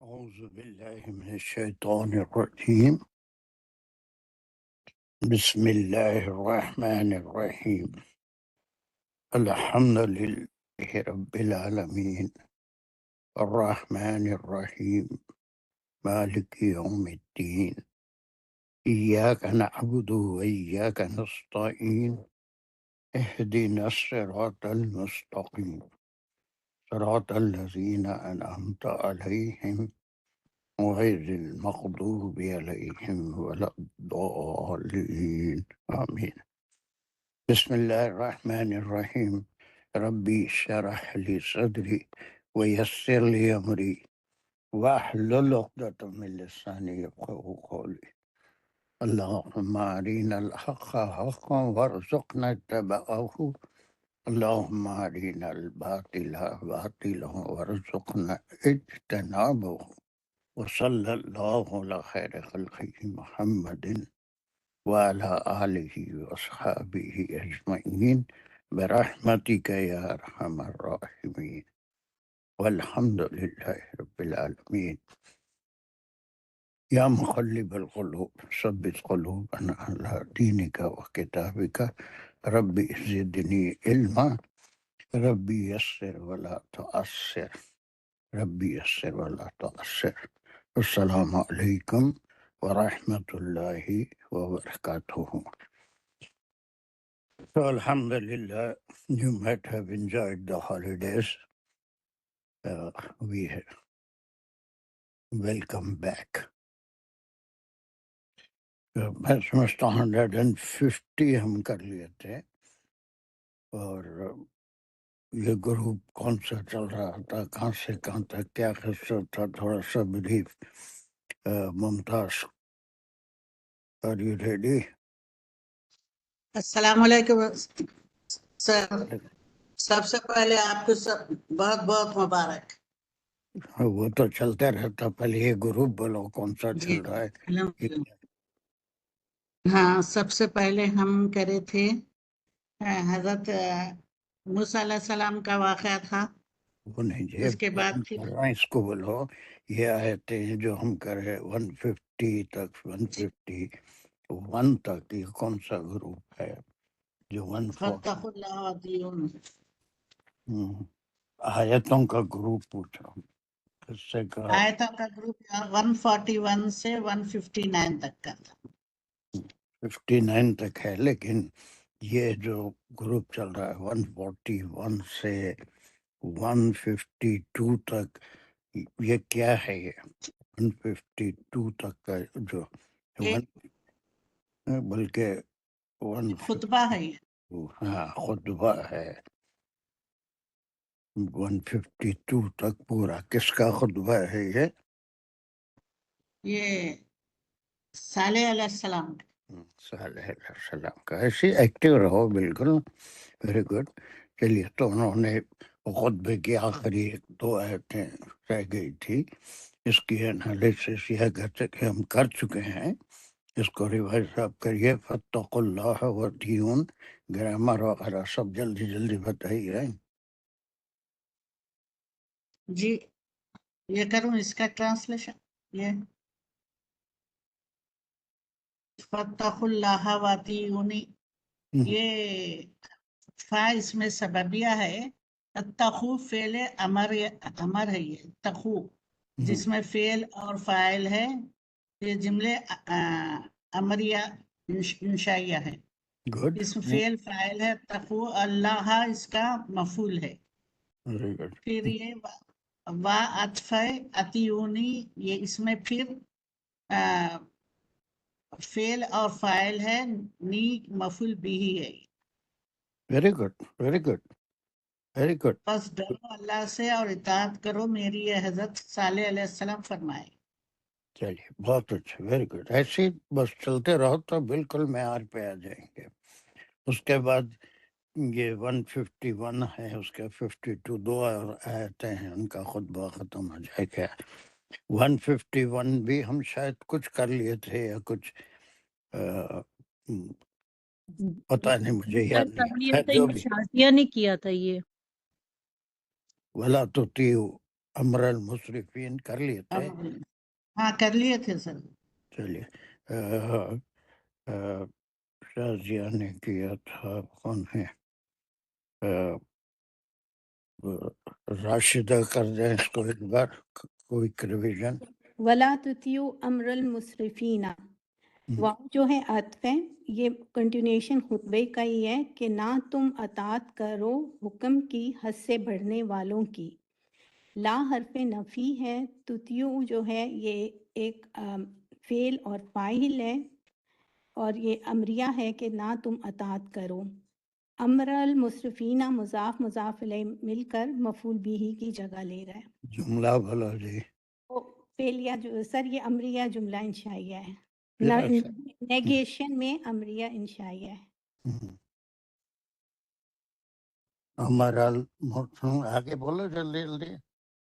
أعوذ بالله من الشيطان الرجيم. بسم الله الرحمن الرحيم. الحمد لله رب العالمين الرحمن الرحيم مالك يوم الدين إياك نعبد وإياك نستعين اهدنا الصراط المستقيم صراط الذين أنعمت عليهم غير المغضوب عليهم ولا الضالين آمين. بسم الله الرحمن الرحيم. ربي اشرح لي صدري ويسر لي أمري واحلل عقدة من لساني يفقهوا قولي. اللهم أرنا الحق حقا وارزقنا اتباعه. اللهم أرنا الباطل باطلا وارزقنا اجتنابه. وصلى الله على خير خلقه محمد وعلى آله وأصحابه أجمعين برحمتك يا أرحم الراحمين والحمد لله رب العالمين. يا مقلب القلوب ثبت قلوبنا على دينك وكتابك. ربي زدني علما. ربي يسر ولا تعسر. ربي يسر ولا تعسر. السلام علیکم ورحمۃ اللہ وبرکاتہ. So Alhamdulillah, you might have enjoyed the holidays. We welcome back. میں سمجھتا 150 ہم کر لیے تھے، اور یہ گروپ کون سا چل رہا تھا، کہاں سے کہاں تک، کیا قصہ تھا، تھوڑا سا brief. Mumtaz, are you ready؟ السلام علیکم سر. سب سے پہلے آپ کو سب بہت بہت مبارک. وہ تو چلتے رہتا، پہلے یہ گروپ بولو کون سا چل رہا ہے. ہاں، سب سے پہلے ہم کرے تھے حضرت موسیٰ علیہ السلام کا واقعہ تھا. وہ نہیں جی، اس کے بعد اس کو بولو. یہ آیتیں جو ہم کرے 150 تک، 151 تک، یہ کون سا گروپ ہے جو 140 اللہ وَأَطِيعُونِ آیتوں کا گروپ پوچھا کس سے کا؟ آیتوں کا گروپ 141 سے 159 تک کا تھا. 59 تک ہے، لیکن یہ جو گروپ چل رہا ہے 141 سے 152 تک، یہ کیا ہے؟ یہ 152 تک کا جو بلکہ خطبہ ہے یہ. ہاں، خطبہ ہے 152 تک پورا. کس کا خطبہ ہے یہ؟ یہ صالح علیہ السلام. صالح علیہ السلام کا. ایسے ایکٹیو رہو، بالکل ویری گڈ. چلیے، تو انہوں نے خطبے کی آخری 2 آیتیں رہ گئی تھی، اس کی انالیسس یہ کہ ہم کر چکے ہیں. اس کو ریوائز آپ کریے. فاتقوا اللہ واتقون، گرامر وغیرہ سب جلدی جلدی بتائیے. جی، یہ کروں اس کا ٹرانسلیشن. یہ فاتقوا اللہ واتقونی، یہ فا اس میں سببیہ ہے. اتقو فعل امر ہے. یہ تقو جس میں فعل اور فاعل ہے. یہ جملے امریہ انشائیہ ہے. اس میں فعل فاعل ہے. تقو اللہ اس کا مفعول ہے. پھر یہ وا عطف اتیونی، یہ اس میں پھر فعل اور فاعل ہے. نی مفعول بھی ہے. Very good, very good, very good. بس ڈرو اللہ سے اور اطاعت کرو میری، یہ حضرت صالح علیہ السلام فرمائے. چلیے، بہت اچھا، ویری گڈ. ایسے بس چلتے رہو تو بالکل معیار پہ آ جائیں گے. اس کے بعد یہ 151 ہے، اس کے 52 2 آیتیں ہیں، ان کا خطبہ ختم ہو جائے گا. 151 بھی ہم شاید کچھ کر لیے تھے یا کچھ، پتہ نہیں، مجھے یاد نہیں. نہیں کیا تھا یہ. ولا تطیعوا امر المصرفین کر لیے تھے. ہاں کر لیے تھے سر. چلیے شازیہ نے کیا تھا. کون ہے؟ راشدہ کر دیں اس کو ایک بار کوئی ریویژن. ولا تطیعوا امر المسرفین، واو جو ہے عطف ہے، یہ کنٹینیوشن خطبے کا ہی ہے کہ نہ تم اطاعت کرو حکم کی حد سے بڑھنے والوں کی. لا حرف نفی ہے، تطیعوا جو ہے یہ ایک فعل اور فاعل ہے، اور یہ امریہ ہے کہ نہ تم اطاعت کرو. امر المسرفین مضاف مضاف الیہ مل کر مفعول بھی کی جگہ لے رہا ہے. جملہ بھلا جی. فعلیہ جو سر یہ امریہ جملہ انشائیہ ہے، پھر ایسا نیگیشن میں امریہ انشائیہ ہے. ہمارا آگے بولو جلدی جلدی.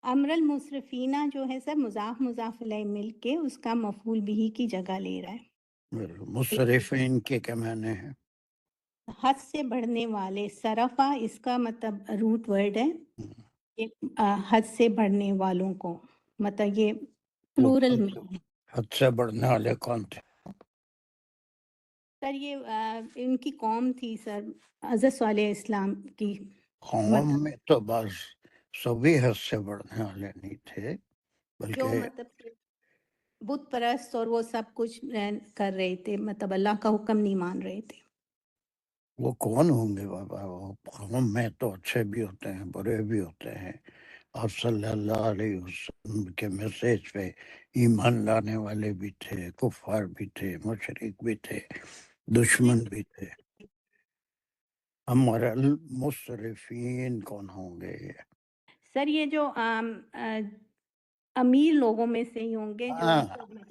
امر المصرفینہ جو ہے سر مضاف مضاف الیہ مل کے اس کا مفعول بھی کی جگہ لے رہا ہے. مصرفین کے کیا معنی ہیں؟ حد سے بڑھنے والے. صرفہ اس کا مطلب روٹ ورڈ ہے، حد سے بڑھنے والوں کو، مطلب یہ پلورل میں ہے. حد سے بڑھنے والے کون تھے؟ سر یہ ان کی قوم تھی سر، حضرت صالح علیہ السلام کی. قوم میں تو بس سبھی حد سے بڑھنے والے نہیں تھے، جو بلکہ مطلب کہ بت پرست اور وہ سب کچھ کر رہے تھے، مطلب اللہ کا حکم نہیں مان رہے تھے. وہ کون ہوں گے بابا؟ وہ قوم میں تو اچھے بھی ہوتے ہیں برے بھی ہوتے ہیں، اور صلی اللہ علیہ وسلم کے میسیج پہ ایمان لانے والے بھی تھے، کفار بھی تھے، مشرک بھی تھے، دشمن بھی تھے. ہمارا المصرفین کون ہوں گے؟ سر یہ جو امیر لوگوں میں سے ہی ہوں گے، جو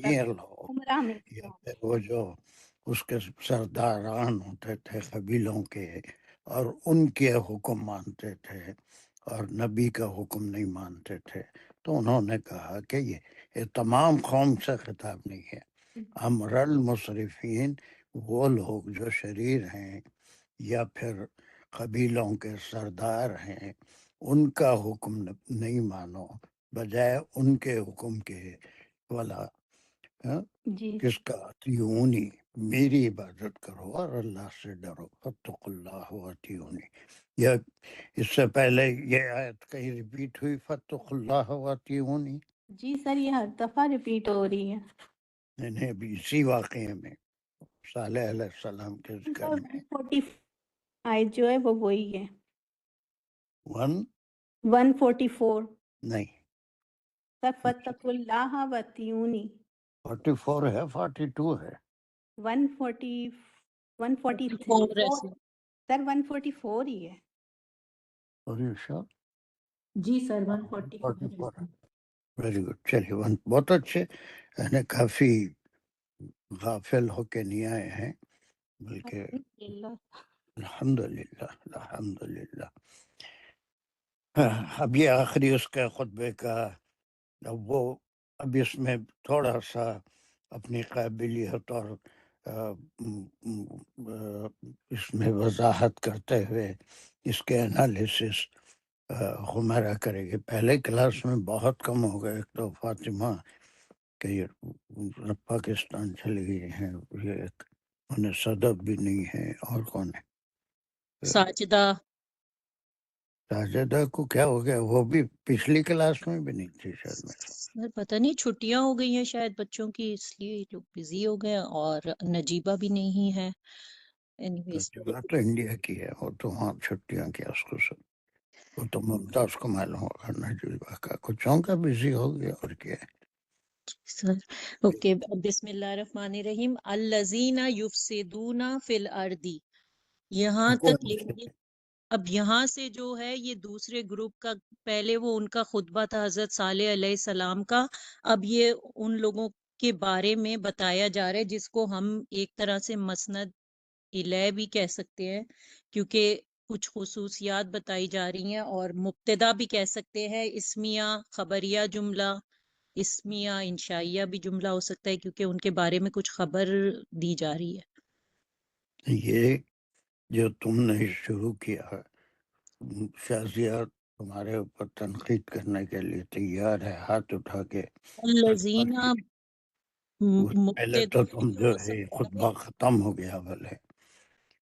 یہ لوگ عمرہ میں. یا پھر وہ جو اس کے سرداران ہوتے تھے قبیلوں کے، اور ان کے حکم مانتے تھے اور نبی کا حکم نہیں مانتے تھے، تو انہوں نے کہا کہ یہ تمام قوم سے خطاب نہیں ہے. امر المصرفین وہ لوگ جو شریر ہیں یا پھر قبیلوں کے سردار ہیں، ان کا حکم نہیں مانو، بجائے ان کے حکم کے. والا جی کس کا؟ اطیعونی، میری عبادت کرو اور اللہ سے ڈرو. فاتقوا اللہ واطیعونی. یا اس سے پہلے یہ آیت کہیں ریپیٹ ہوئی فاتقوا اللہ واطیعونی؟ جی سر یہ ہر دفعہ ریپیٹ ہو رہی ہے. نہیں ابھی اسی واقعے میں صالح علیہ السلام کے ذکر میں 140 آیت جو ہے وہ وہی ہے. 144 نہیں، سر فاتقوا اللہ واطیعونی. 44 ہے 42 ہے. 144 سر 144 ہی ہے. اور یہ شاء جی سر 144. 44. Very good. چلیے بہت اچھے، یعنی کافی غافل ہو کے نہیں آئے ہیں، بلکہ الحمدللہ الحمدللہ. اب یہ آخری اس کا خطبے کا، وہ اب اس میں تھوڑا سا اپنی قابلیت اور اس میں وضاحت کرتے ہوئے اس کے انالیسس خمیرہ کرے گی. پہلے کلاس میں بہت کم ہو گئے. ایک تو فاطمہ کہ یہ پاکستان چلی گئی ہیں، یہ ایک انہیں صدب بھی نہیں ہے. اور کون ہے؟ ساجدہ. ساجدہ کو کیا ہو گیا؟ وہ بھی پچھلی کلاس میں بھی نہیں تھی شاید میرے. سر پتہ نہیں چھٹیاں ہو گئی ہیں شاید بچوں کی، اس لیے لوگ بزی ہو گئے، اور نجیبہ بھی نہیں ہے. اینیویز نجیبہ تو انڈیا کی ہے، وہ تو وہاں چھٹیاں کیا اس کو سب. وہ تو ممتاز کو معلوم ہوگا نجیبہ کا. کچھوں کا بزی ہو گیا اور کیا ہے. Sir okay. بسم اللہ الرحمن الرحیم. الذین یفسدون فی الارض. یہاں تک لیکن اب یہاں سے جو ہے یہ دوسرے گروپ کا، پہلے وہ ان کا خطبہ تھا حضرت صالح علیہ السلام کا، اب یہ ان لوگوں کے بارے میں بتایا جا رہا ہے جس کو ہم ایک طرح سے مسند الیہ بھی کہہ سکتے ہیں، کیونکہ کچھ خصوصیات بتائی جا رہی ہیں، اور مبتدا بھی کہہ سکتے ہیں، اسمیہ خبریہ جملہ، اسمیہ انشائیہ بھی جملہ ہو سکتا ہے، کیونکہ ان کے بارے میں کچھ خبر دی جا رہی ہے. یہ جو تم نے شروع کیا شازیہ تمہارے اوپر تنقید کرنے کے لیے تیار ہے، ہاتھ اٹھا کے الذین پہلے تو تم جو ہے مبتدا خطبہ ختم ہو گیا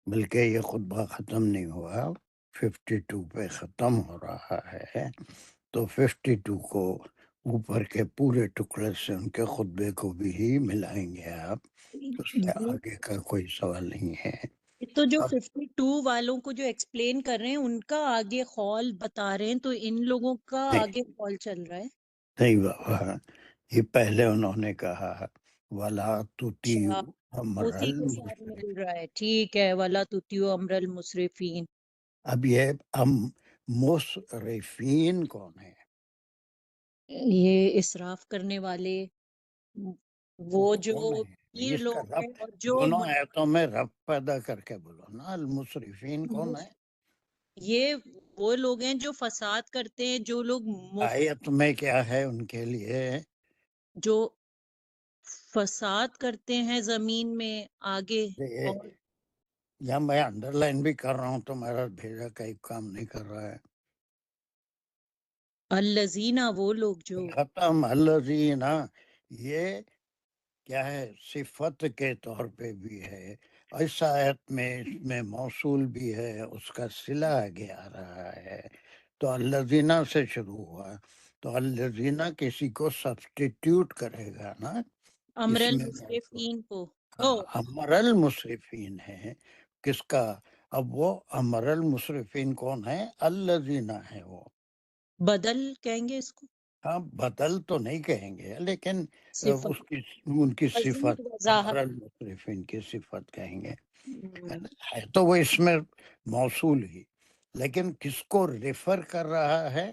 بلکہ یہ خطبہ ختم نہیں ہوا، 52 پہ ختم ہو رہا ہے، تو 52 کو اوپر کے پورے ٹکڑے سے ان کے خطبے کو بھی ہی ملائیں گے آپ، اس سے آگے کا کوئی سوال نہیں ہے۔ تو جو اب 52 والوں کو جو ایکسپلین کر رہے ہیں ان کا آگے خول بتا رہے ہیں، تو ان لوگوں کا نہیں آگے خول چل رہا ہے۔ نہیں بابا، یہ پہلے انہوں نے کہا وَلَا تُطِيعُ اچھا، أَمْرَ اسی کے ساتھ الْمُسْرِفِينَ۔ مل رہا ہے، ٹھیک ہے، وَلَا تُطِيعُوا أَمْرَ الْمُسْرِفِينَ۔ اب یہ مسرفین کون ہے؟ یہ اسراف کرنے والے، وہ جو کون ہے پیر اس کا لوگ رب؟ ہیں اور جو دونوں آیتوں میں رب پیدا کر کے بولو نا، المسرفین کون ہے؟ یہ وہ لوگ ہیں جو فساد کرتے ہیں، جو لوگ آیت میں کیا ہے ان کے لیے؟ جو فساد کرتے ہیں زمین میں آگے، اور یا میں انڈر لائن بھی کر رہا ہوں تو میرا بھیجا کئی کام نہیں کر رہا ہے۔ الذین، وہ لوگ جو ختم الذین، یہ کیا ہے؟ صفت کے طور پہ بھی ہے، اس آیت میں اس میں موصول بھی ہے، اس کا صلہ آگے آ رہا ہے، تو الذین سے شروع ہوا، تو الذین کسی کو سبسٹیٹیوٹ کرے گا نا امر اس میں موصول۔ المسرفین کو امر المسرفین ہے کس کا؟ اب وہ امر المسرفین کون ہے؟ الذین ہے وہ۔ بدل کہیں گے اس کو، ہاں بدل تو نہیں کہیں گے لیکن صفت ان کی صفت مزید امر وضاحت۔ المسرفین کی صفت کہیں گے، ہے تو وہ اس میں موصول ہی، لیکن کس کو ریفر کر رہا ہے؟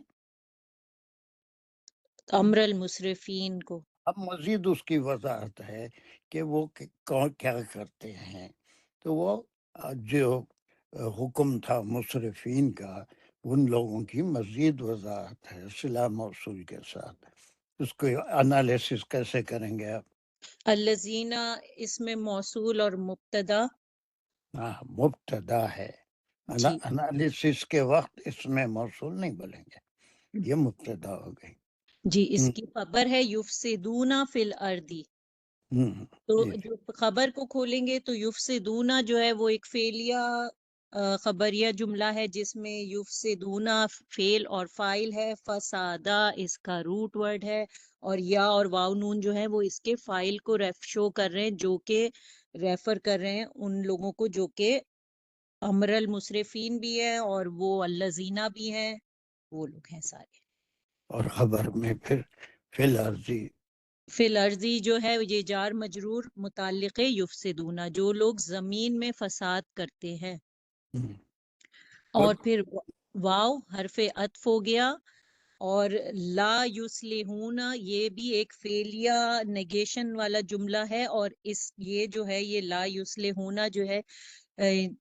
امر المسرفین کو۔ اب مزید اس کی وضاحت ہے کہ وہ کیا کرتے ہیں، تو وہ جو حکم تھا مصرفین کا، ان لوگوں کی مزید وضاحت ہے صلہ موصول کے ساتھ۔ اس کو انالیسس کیسے کریں گے آپ؟ الذین اس میں موصول اور مبتدا، مبتدا ہے، جی انالیسس کے وقت اس میں موصول نہیں بولیں گے، یہ مبتدا ہو گئی۔ جی، اس کی خبر ہے یفسدون فی الارض، تو جی جو خبر کو کھولیں گے تو یفسدون جو ہے وہ ایک فعلیہ خبریہ جملہ ہے، جس میں یفسدون فعل اور فاعل ہے، فسادہ اس کا روٹ ورڈ ہے، اور یا اور واو نون جو ہے وہ اس کے فاعل کو شو کر رہے ہیں، جو کہ ریفر کر رہے ہیں ان لوگوں کو جو کہ امر المسرفین بھی ہے اور وہ الذین بھی ہیں، وہ لوگ ہیں سارے۔ اور خبر میں پھر فی الارضی، فی الارضی جو ہے یہ جار مجرور متعلق یفسدون، جو لوگ زمین میں فساد کرتے ہیں، اور پھر واو حرف عطف ہو گیا، اور لا یصلحون یہ بھی ایک فعلیہ نیگیشن والا جملہ ہے، اور یہ جو ہے یہ لا یصلحون جو ہے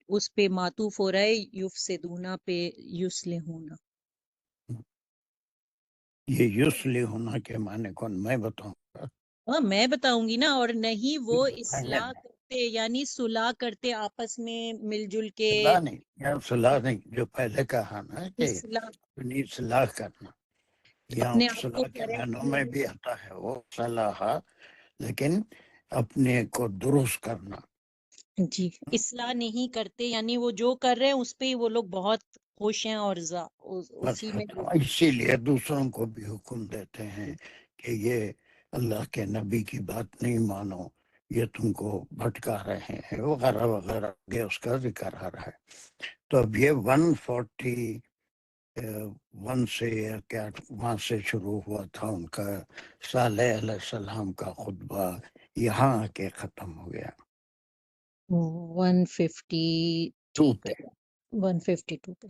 اس پہ معطوف ہو رہا ہے یفسدون پہ یصلحون۔ یہ یسلی ہونا کے معنی کون میں بتاؤں گا؟ ہاں میں بتاؤں گی نا، اور نہیں وہ نہیں اصلاح کرتے یعنی صلح کرتے آپس میں مل جل کے، صلاح نہیں، یا صلاح نہیں، جو پہلے کہا نا کہ اصلاح اپنی صلاح کرنا، یا اپنے آپ کو صلاح کے کریکٹ معنوں میں کرنا۔ بھی آتا ہے وہ صلاح، لیکن اپنے کو درست کرنا۔ جی، اصلاح نہیں کرتے یعنی وہ جو کر رہے ہیں اس پہ ہی وہ لوگ بہت خوش ہیں، اور بس اسی میں اسی لیے دوسروں کو بھی حکم دیتے ہیں کہ یہ اللہ کے نبی کی بات نہیں مانو، یہ تم کو بھٹکا رہے ہیں وغیرہ وغیرہ، یہ اس کا ذکر آ رہا ہے۔ تو اب یہ 141 سے کیا وہاں سے شروع ہوا تھا ان کا صالح علیہ السلام کا خطبہ، یہاں آ کے ختم ہو گیا 152 پہ 152 پہ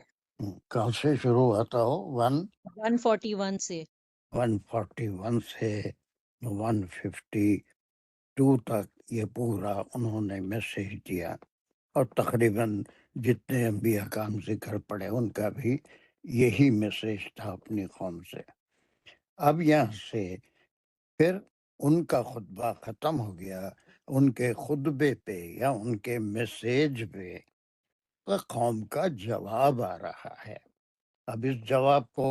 کہاں سے شروع ہوا تھا وہ 141 سے 141 سے 152 تک یہ پورا انہوں نے میسیج دیا، اور تقریباً جتنے انبیاء کا ہم ذکر پڑے ان کا بھی یہی میسیج تھا اپنی قوم سے۔ اب یہاں سے پھر ان کا خطبہ ختم ہو گیا، ان کے خطبے پہ یا ان کے میسیج پہ قوم کا جواب آ رہا ہے۔ اب اس جواب کو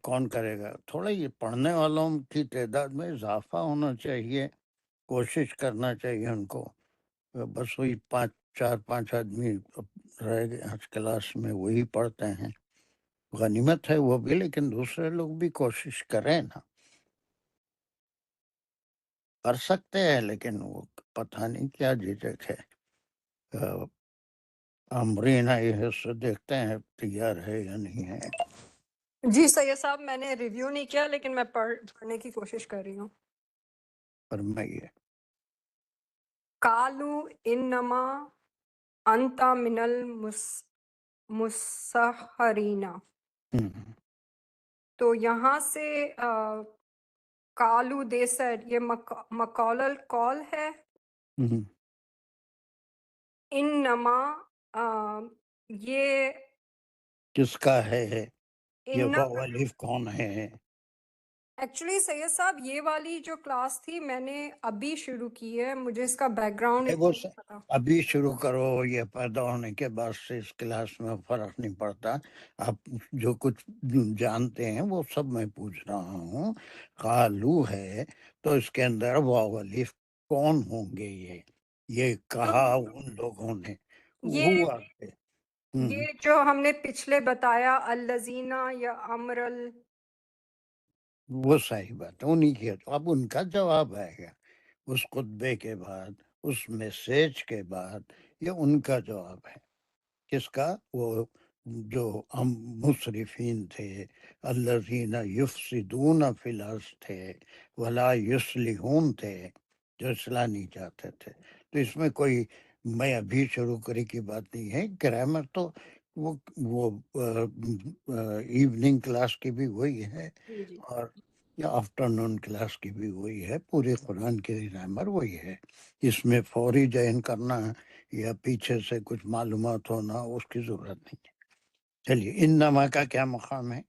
کون کرے گا؟ تھوڑا یہ پڑھنے والوں کی تعداد میں اضافہ ہونا چاہیے، کوشش کرنا چاہیے ان کو. بس وہی 4-5 آدمی رہ گئے آج کلاس میں، وہی پڑھتے ہیں. غنیمت ہے وہ بھی، لیکن دوسرے لوگ بھی کوشش کریں نا. کر سکتے ہیں لیکن وہ پتہ نہیں کیا جھجک ہے. امرین آئی ہے، سے دیکھتے ہیں تیار ہے یا نہیں ہے. جی سید صاحب، میں نے ریویو نہیں کیا لیکن میں پڑھنے کی کوشش کر رہی ہوں. فرمائیے. قالو انما انت من المسحرین. تو یہاں سے قالو دے سیڈ، یہ مقال القول ہے. انما یہ کس کا ہے یہ ان واو الف کون ہے؟ ایکچولی سید صاحب یہ والی جو کلاس تھی میں نے ابھی شروع کی ہے، مجھے اس کا بیک گراؤنڈ وہ نہیں پتا. ابھی شروع کرو، یہ پیدا ہونے کے بعد سے اس کلاس میں فرق نہیں پڑتا. آپ جو کچھ جانتے ہیں وہ سب میں پوچھ رہا ہوں. قالو ہے تو اس کے اندر واو الف کون ہوں گے؟ یہ کہا ان لوگوں نے یہ ہوا ہے. یہ جو ہم نے پچھلے بتایا الذین یا امر وہ صحیح بات ہے، انہیں کی. اب ان کا جواب آئے گا اس خطبے کے بعد، اس میسیج کے بعد. یہ ان کا جواب ہے. کس کا؟ وہ جو مسرفین تھے، الذین یفسدون فی الارض تھے، ولا یصلحون تھے، جو اصلاح نہیں چاہتے تھے. تو اس میں کوئی میں ابھی شروع کرے کی بات نہیں ہے. گرامر تو وہ ایوننگ کلاس کی بھی وہی ہے، جی اور آفٹر نون کلاس کی بھی وہی ہے. پورے قرآن کی گرامر وہی ہے. اس میں فوری جائن کرنا یا پیچھے سے کچھ معلومات ہونا اس کی ضرورت نہیں ہے. چلیے، انما کا کیا مقام ہے؟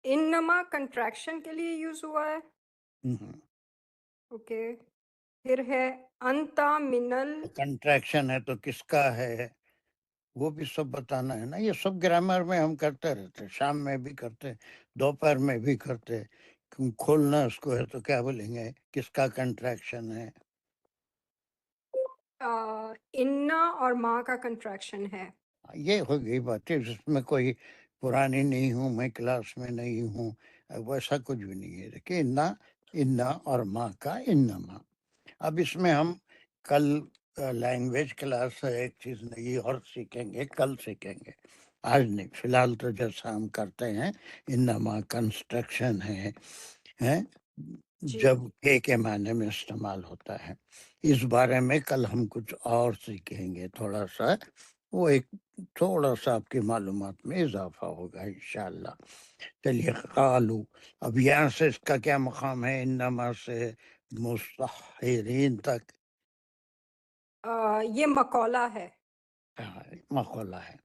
انما کنٹریکشن کے لیے یوز ہوا ہے. اوکے، پھر ہے انتا منل. کنٹریکشن ہے تو کس کا ہے وہ بھی سب بتانا ہے نا. یہ سب گرامر میں ہم کرتے رہتے، شام میں بھی کرتے، دوپہر میں بھی کرتے. کھولنا اس کو ہے تو کیا بولیں گے؟ کس کا کنٹریکشن ہے؟ انا اور ماں کا کنٹریکشن ہے. یہ ہو گئی بات ہے. جس میں کوئی پرانی نہیں ہوں، میں کلاس میں نہیں ہوں، ویسا کچھ بھی نہیں ہے. دیکھیے، انا اور ماں کا انما. اب اس میں ہم کل لینگویج کلاس ہے، ایک چیز نئی اور سیکھیں گے، کل سیکھیں گے، آج نہیں. فی الحال تو جیسا ہم کرتے ہیں انما کنسٹرکشن ہے جی جب کے معنی میں استعمال ہوتا ہے. اس بارے میں کل ہم کچھ اور سیکھیں گے تھوڑا سا. وہ ایک تھوڑا سا آپ کی معلومات میں اضافہ ہوگا انشاءاللہ. چلیے، قالو. اب یہاں سے اس کا کیا مقام ہے؟ انما سے مستحرین تک یہ مقولہ ہے. مقولہ ہے.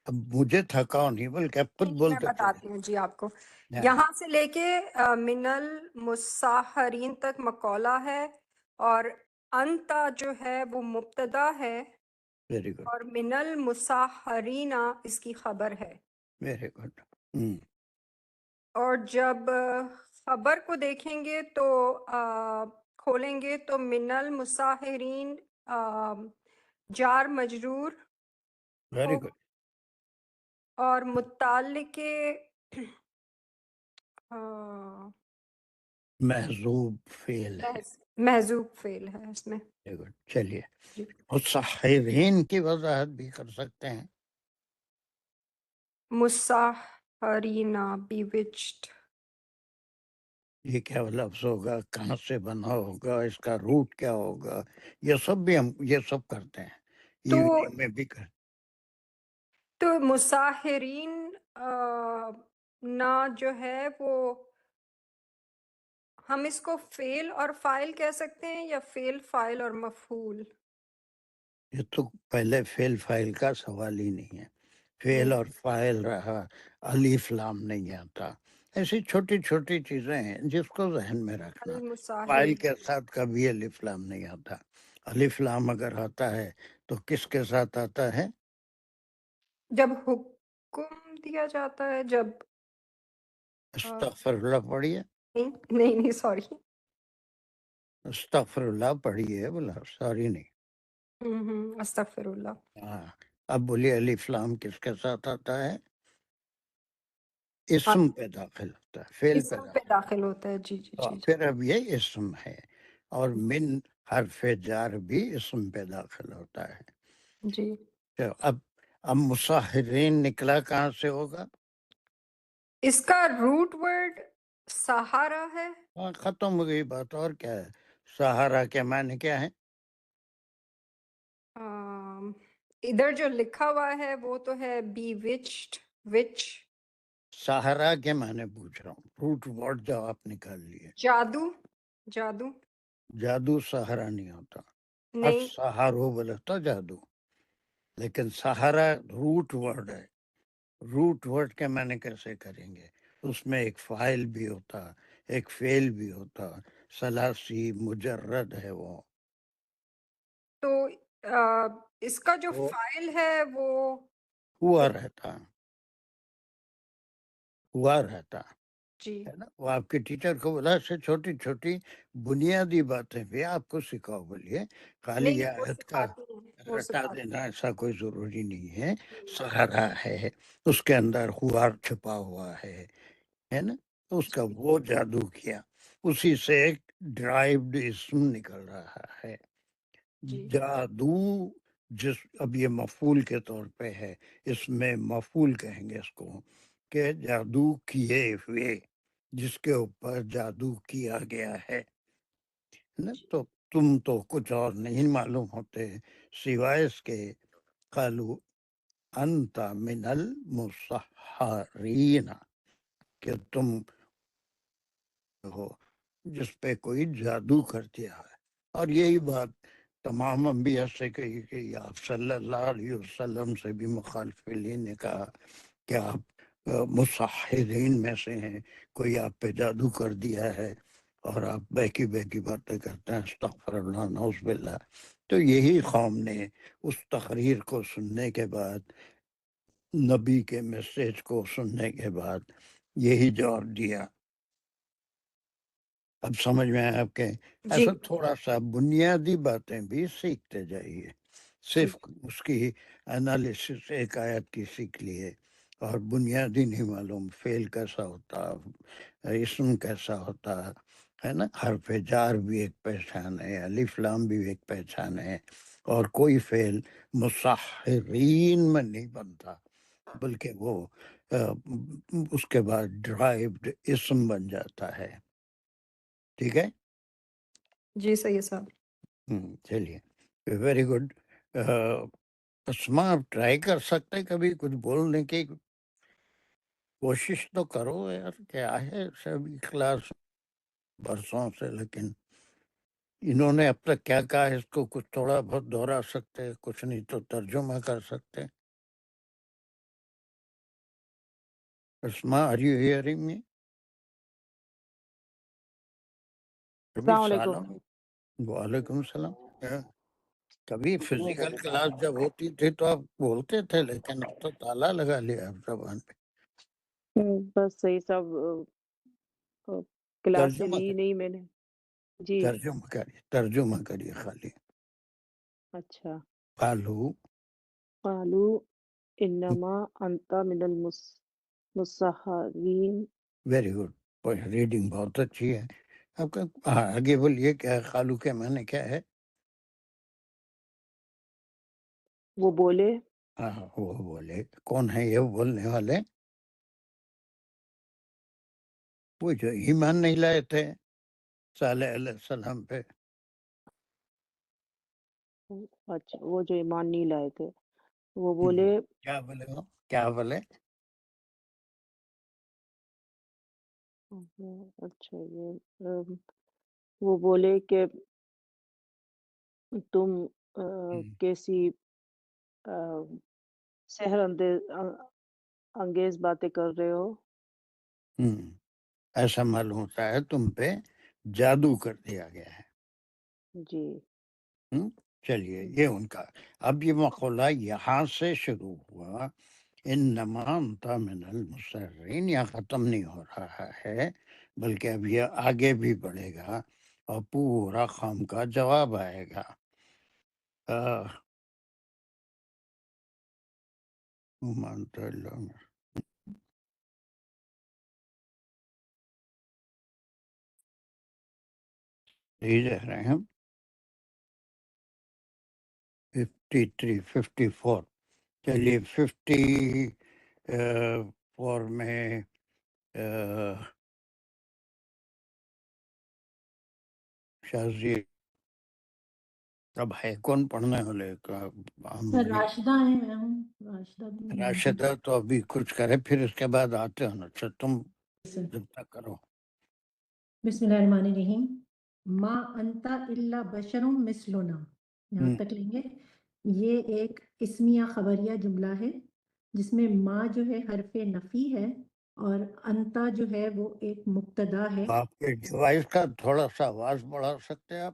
اب مجھے تھکاؤ نہیں، بلکہ اب خود نہیں، میں بولتے چلے. بتاتی ہوں جی آپ کو. یہاں سے لے کے من المسحرین تک مقولہ ہے، اور انتا جو ہے وہ مبتدا ہے، ویری گڈ، اور من المسحرین اس کی خبر ہے. Very good. اور جب خبر کو دیکھیں گے تو کھولیں گے تو من المسحرین جار مجرور، ویری گڈ. اور متعلق محذوب فعل ہے. محذوب فعل ہے اس میں. Very good. چلیے، جی، مصحرین کی وضاحت بھی کر سکتے ہیں. مسحرین بیوچڈ. یہ کیا لفظ ہوگا؟ کہاں سے بنا ہوگا؟ اس کا روٹ کیا ہوگا؟ یہ سب بھی ہم یہ سب کرتے ہیں، تو ایوننگ میں بھی کرتے. تو مسحرین نا جو ہے وہ ہم اس کو فعل اور فاعل کہہ سکتے ہیں، یا فعل فاعل اور مفعول. یہ تو پہلے فعل فاعل کا سوال ہی نہیں ہے. فعل اور فاعل رہا، الف لام نہیں آتا. ایسی چھوٹی چھوٹی چیزیں ہیں جس کو ذہن میں رکھنا. فاعل کے المسحرین ساتھ کبھی الف لام نہیں آتا. الف لام اگر آتا ہے تو کس کے ساتھ آتا ہے؟ جب حکم دیا جاتا ہے جب استغفر اللہ پڑھیے، نہیں سوری. استغفر اللہ پڑھیے، بولا سوری نہیں. استغفر اللہ. ہاں، اب بولیے الف لام کس کے ساتھ آتا ہے؟ اسم پہ داخل ہوتا ہے، فعل پہ اسم پہ داخل. داخل ہوتا ہے. جی جی جی پھر اب یہ اسم ہے، اور من حرف جار بھی اسم پہ داخل ہوتا ہے. جی. تو اب مصاہرین نکلا کہاں سے ہوگا؟ اس کا روٹ ورڈ سہارا ہے. ہاں، ختم ہو گئی بات. اور کیا ہے؟ سہارا کے معنی کیا ہے؟ ادھر جو لکھا ہوا ہے وہ تو ہے بی وچڈ وچ. سہارا کے معنی پوچھ رہا ہوں، روٹ ورڈ جو آپ نکال لیے. جادو. جادو جادو سہارا نہیں ہوتا. نہیں. سہارو بولے تو جادو، لیکن سہارا روٹ ورڈ ہے. روٹ ورڈ کے معنی کیسے کریں گے؟ اس میں ایک فاعل بھی ہوتا، ایک فعل بھی ہوتا، ثلاثی مجرد ہے وہ. تو اس کا جو وہ فائل ہے وہ ہوا رہتا، ہوا رہتا جی ہے نا. وہ آپ کے ٹیچر کو بولا سے چھوٹی چھوٹی بنیادی باتیں بھی آپ کو سکھاؤ. بولیے خالی یہ نہیں وہ آیت کا سکھاتی ہیں وہ رٹا سکھاتی دینا ایسا کوئی ضروری نہیں ہے. ہیں. سہارا ہے، اس کے اندر خوار چھپا ہوا ہے نا. تو اس کا وہ جادو کیا، اسی سے ایک ڈرائیوڈ اسم نکل رہا ہے. جی جادو اب یہ مفعول کے طور پہ ہے، اس میں مفعول کہیں گے اس کو، کہ جادو کیے ہوئے، جس کے اوپر جادو کیا گیا ہے نا. تو تم تو کچھ اور نہیں معلوم ہوتے سوائے اس کے قالو انت من المسحرین، کہ تم ہو جس پہ کوئی جادو کر دیا ہے. اور یہی بات تمام انبیاء سے کہی کہ آپ صلی اللہ علیہ وسلم سے بھی مخالفین نے کہا کہ آپ مسحرین میں سے ہیں، کوئی آپ پہ جادو کر دیا ہے اور آپ بیکی بیکی باتیں کرتے ہیں، استغفر اللہ نعوذ باللہ. تو یہی قوم نے اس تقریر کو سننے کے بعد، نبی کے میسج کو سننے کے بعد یہی جواب دیا. اب سمجھ میں آیا آپ کے؟ جی ایسا تھوڑا سا بنیادی باتیں بھی سیکھتے جائیے. جی صرف اس کی انالیسس ایک آیت کی سیکھ لیے اور بنیادی نہیں معلوم فعل کیسا ہوتا، اسم کیسا ہوتا ہے نا. حرف جار بھی ایک پہچان ہے، الف لام بھی ایک پہچان ہے. اور کوئی فعل مسحرین میں نہیں بنتا، بلکہ وہ اس کے بعد ڈرائیوڈ اسم بن جاتا ہے. ٹھیک ہے. جی صحیح ہے صاحب. چلیے، ویری گڈ. اسما آپ ٹرائی کر سکتے کبھی کچھ بولنے کی کوشش تو کرو یار. کیا ہے سبھی کلاس برسوں سے، لیکن انہوں نے اب تک کیا کہا ہے اس کو کچھ تھوڑا بہت دہرا سکتے، کچھ نہیں تو ترجمہ کر سکتے. اسما آر یو ہیئرنگ می؟ کبھی السلام علیکم. سالوں وعلیکم السلام. کبھی فزیکل کلاس جب ہوتی تھی تو آپ بولتے تھے، لیکن اب تو تالا لگا لیا آپ زبان پہ. بس صحیح سب کلاس سے ترجمہ لی نہیں میں نے. جی ترجمہ کریے خالی. اچھا. قالو قالو انما انت من المسحرین. ویری گڈ، ریڈنگ بہت اچھی ہے آپ کا. آگے بولیے کیا ہے؟ قالو کے معنی کیا ہے؟ وہ بولے. وہ بولے. کون ہے یہ بولنے والے؟ وہ جو ایمان نہیں لائے تھے صالح علیہ السلام پہ. اچھا، وہ جو ایمان نہیں لائے تھے وہ بولے. کیا بولے وہ؟ کیا بولے؟ اچھا وہ بولے کہ تم کیسی سحر انگیز باتیں کر رہے ہو. ایسا معلوم ہوتا ہے تم پہ جادو کر دیا گیا ہے. جی. چلیے، یہ ان کا. اب یہ مقولہ یہاں سے شروع ہوا انما انت من المسرین، یا ختم نہیں ہو رہا ہے بلکہ اب یہ آگے بھی بڑھے گا اور پورا خام کا جواب آئے گا. مانتا اللہ صحیح رہ رہے ہیں. 53 54. چلیے 54 میں شازی اب ہے کون پڑھنے والے کا؟ سر راشدہ ہے، میں ہوں راشدہ بھی. راشدہ تو ابھی کچھ کرے پھر اس کے بعد آتے ہو نا. اچھا تم سر جب تک کرو. بسم اللہ الرحمن الرحیم. ما انتا الا بشر مثلنا، یہاں تک لیں گے. یہ ایک اسمیہ خبریہ جملہ ہے جس میں ما جو ہے حرف نفی ہے اور انتا جو ہے وہ ایک مبتدا ہے. آپ کے ڈیوائس کا تھوڑا سا آواز بڑھا سکتے ہیں آپ؟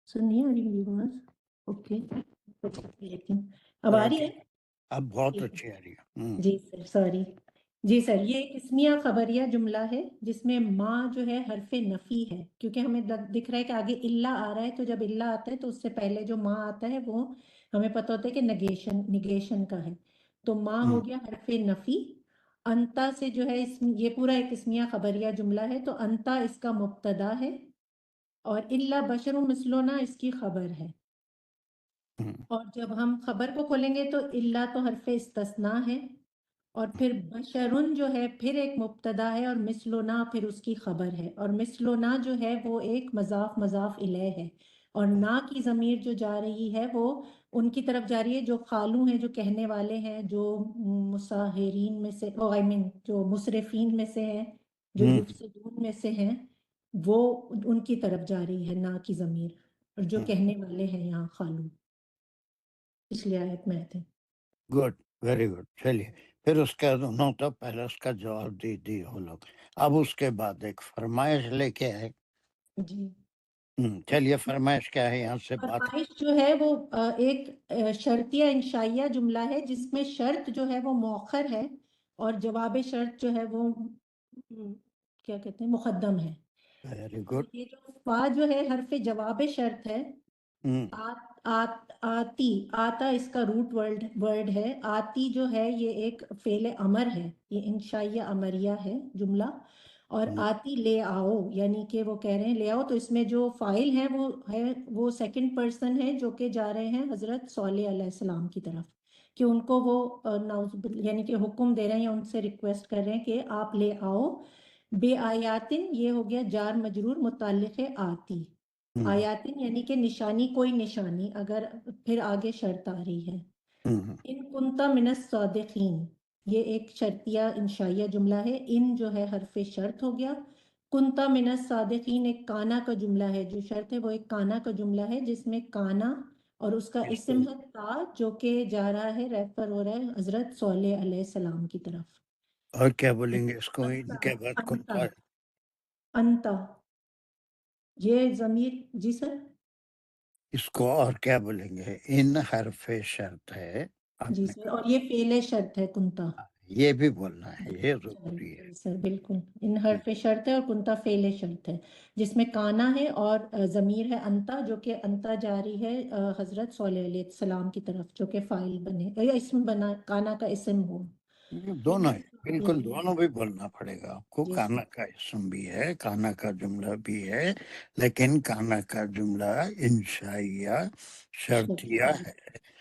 سن نہیں آ رہی میری آواز؟ اوکے لیکن اب آ رہی ہے؟ اب بہت اچھی آ رہی ہے. جی سر سوری. جی سر، یہ ایک اسمیہ خبریہ جملہ ہے جس میں ما جو ہے حرف نفی ہے، کیونکہ ہمیں دکھ رہا ہے کہ آگے اللہ آ رہا ہے، تو جب اللہ آتا ہے تو اس سے پہلے جو ما آتا ہے وہ ہمیں پتہ ہوتا ہے کہ نگیشن کا ہے. تو ما ہو گیا حرف نفی. انتا سے جو ہے یہ پورا ایک اسمیہ خبریہ جملہ ہے، تو انتا اس کا مبتدا ہے اور اللہ بشر مثلنا اس کی خبر ہے. اور جب ہم خبر کو کھولیں گے تو اللہ تو حرف استثناء ہے اور پھر بشرن جو ہے پھر ایک مبتدا ہے اور مثلنا پھر اس کی خبر ہے. اور مثلنا جو ہے وہ ایک مضاف الیہ ہے، اور نا کی ضمیر جو جا رہی ہے وہ ان کی طرف جا رہی ہے جو قالو ہیں، جو کہنے والے ہیں، جو مساہرین میں سے جو مصرفین میں سے ہیں، جو یفسدون میں سے ہیں، وہ ان کی طرف جا رہی ہے نا کی ضمیر، اور جو کہنے والے ہیں یہاں قالو پچھلی آیت میں تھے. Good, very good. چلیے پھر اس کے انہوں تو پہلے اس کا جواب دی ہو لوگ. اب اس کے بعد ایک فرمائش لے کے آئے. جی چلیے فرمائش کیا ہے یہاں سے بات؟ فرمائش جو ہے وہ ایک شرطیہ انشائیہ جملہ ہے جس میں شرط جو ہے وہ مؤخر ہے اور جواب شرط جو ہے وہ کیا کہتے ہیں مقدم ہے. Very good. یہ جو فا جو ہے حرف جواب شرط ہے. آتی آتا اس کا روٹ ورڈ ہے. آتی جو ہے یہ ایک فعل امر ہے، یہ انشائیہ امریہ ہے جملہ. اور آتی لے آؤ، یعنی کہ وہ کہہ رہے ہیں لے آؤ، تو اس میں جو فاعل ہے وہ سیکنڈ پرسن ہے جو کہ جا رہے ہیں حضرت صالح علیہ السلام کی طرف، کہ ان کو وہ یعنی کہ حکم دے رہے ہیں یا ان سے ریکویسٹ کر رہے ہیں کہ آپ لے آؤ. بے آیاتن یہ ہو گیا جار مجرور متعلق ہے آتی. آیاتن یعنی کہ نشانی، کوئی نشانی، اگر پھر آگے شرط آ رہی ہے. ان کنتا من الصادقین یہ ایک شرطیہ انشائیہ جملہ ہے. ان جو ہے حرف شرط ہو گیا. کنتا من الصادقین ایک کانا کا جملہ ہے، جو شرط ہے وہ ایک کانا کا جملہ ہے جس میں کانا اور اس کا اسم ہے تا، جو کہ جا رہا ہے ریفر ہو رہا ہے حضرت صالح علیہ السلام کی طرف. اور کیا بولیں گے اس کو ان کے بعد انتا انتا یہ ضمیر. جی سر اس کو اور کیا بولیں گے؟ ان حرف شرط ہے. جی سر، اور یہ فعل شرط ہے کنتا. یہ بھی بولنا ہے، یہ ضروری ہے. جی سر بالکل. ان حرف شرط ہے اور کنتا فعل شرط ہے جس میں کانا ہے اور ضمیر ہے انتا، جو کہ انتا جاری ہے حضرت صالح علیہ السلام کی طرف، جو کہ فاعل بنے یا اسم بنا، کانا کا اسم ہو. دونوں ہی بالکل، دونوں بھی بولنا پڑے گا آپ کو. جی کانا کا اسم بھی ہے، کانا کا جملہ بھی ہے، لیکن کانا کا جملہ انشائیہ شرطیہ ہے.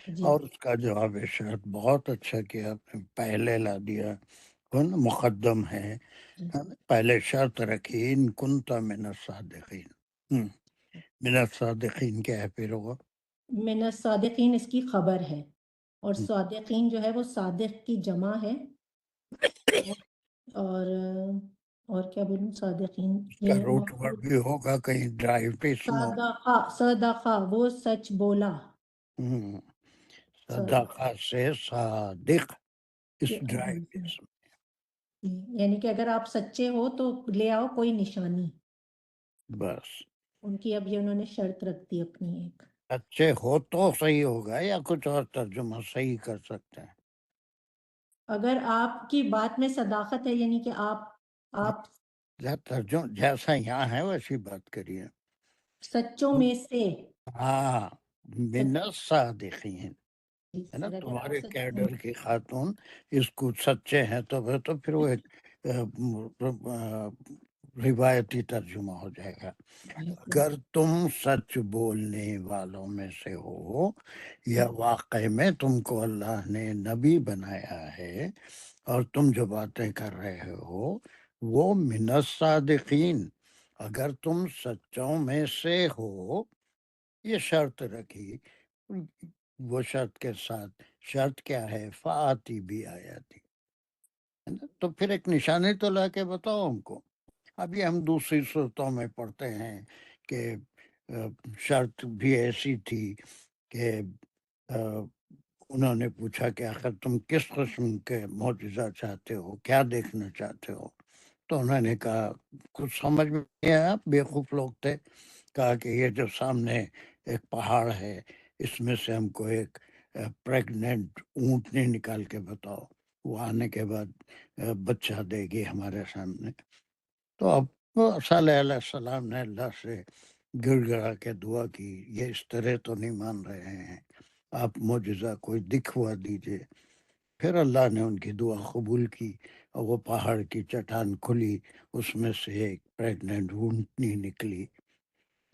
جی اور اس کا جواب شرط بہت اچھا کیا آپ نے، پہلے لا دیا، مقدم ہے. پہلے شرط رکھی ان کنت من الصادقین. من الصادقین کیا ہے پھر وہ؟ من الصادقین اس کی خبر ہے، اور صادقین جو ہے وہ صادق کی جمع ہے. اور کیا بولوں، صادقین کا روٹ ورڈ بھی ہوگا کہیں ڈرائیو پہ اسم ہو. صدقہ وہ سچ بولا. صدقہ سے صادق اس ڈرائیو پہ اسم. یعنی کہ اگر آپ سچے ہو تو لے آؤ کوئی نشانی. بس ان کی اب یہ انہوں نے شرط رکھ دی اپنی ایک. اچھے ہو تو صحیح ہوگا یا کچھ اور ترجمہ صحیح کر سکتے ہیں؟ اگر آپ کی بات میں صداقت ہے یعنی کہ آپ ترجمہ جیسا یہاں ہے ویسی بات کریے. سچوں میں سے. ہاں من الصادقین ہے نا. اگر تمہارے آپ کیڈر کی خاتون اس کو سچے ہیں تو پھر وہ ایک روایتی ترجمہ ہو جائے گا. اگر تم سچ بولنے والوں میں سے ہو یا واقع میں تم کو اللہ نے نبی بنایا ہے اور تم جو باتیں کر رہے ہو وہ من الصادقین، اگر تم سچوں میں سے ہو. یہ شرط رکھی، وہ شرط کے ساتھ. شرط کیا ہے؟ فآتی بھی آیاتی، تو پھر ایک نشانی تو لا کے بتاؤ ہم کو. ابھی ہم دوسری صورتوں میں پڑھتے ہیں کہ شرط بھی ایسی تھی کہ انہوں نے پوچھا کہ آخر تم کس قسم کے معجزہ چاہتے ہو، کیا دیکھنا چاہتے ہو؟ تو انہوں نے کہا کچھ سمجھ میں نہیں آیا، بیوقوف لوگ تھے. کہا کہ یہ جو سامنے ایک پہاڑ ہے اس میں سے ہم کو ایک پریگننٹ اونٹنی نکال کے بتاؤ، وہ آنے کے بعد بچہ دے گی ہمارے سامنے. تو اب صالح علیہ السلام نے اللہ سے گڑ گڑا کے دعا کی، یہ اس طرح تو نہیں مان رہے ہیں، آپ معجزہ کوئی دکھوا دیجئے. پھر اللہ نے ان کی دعا قبول کی اور وہ پہاڑ کی چٹان کھلی، اس میں سے ایک پریگننٹ اونٹنی نکلی.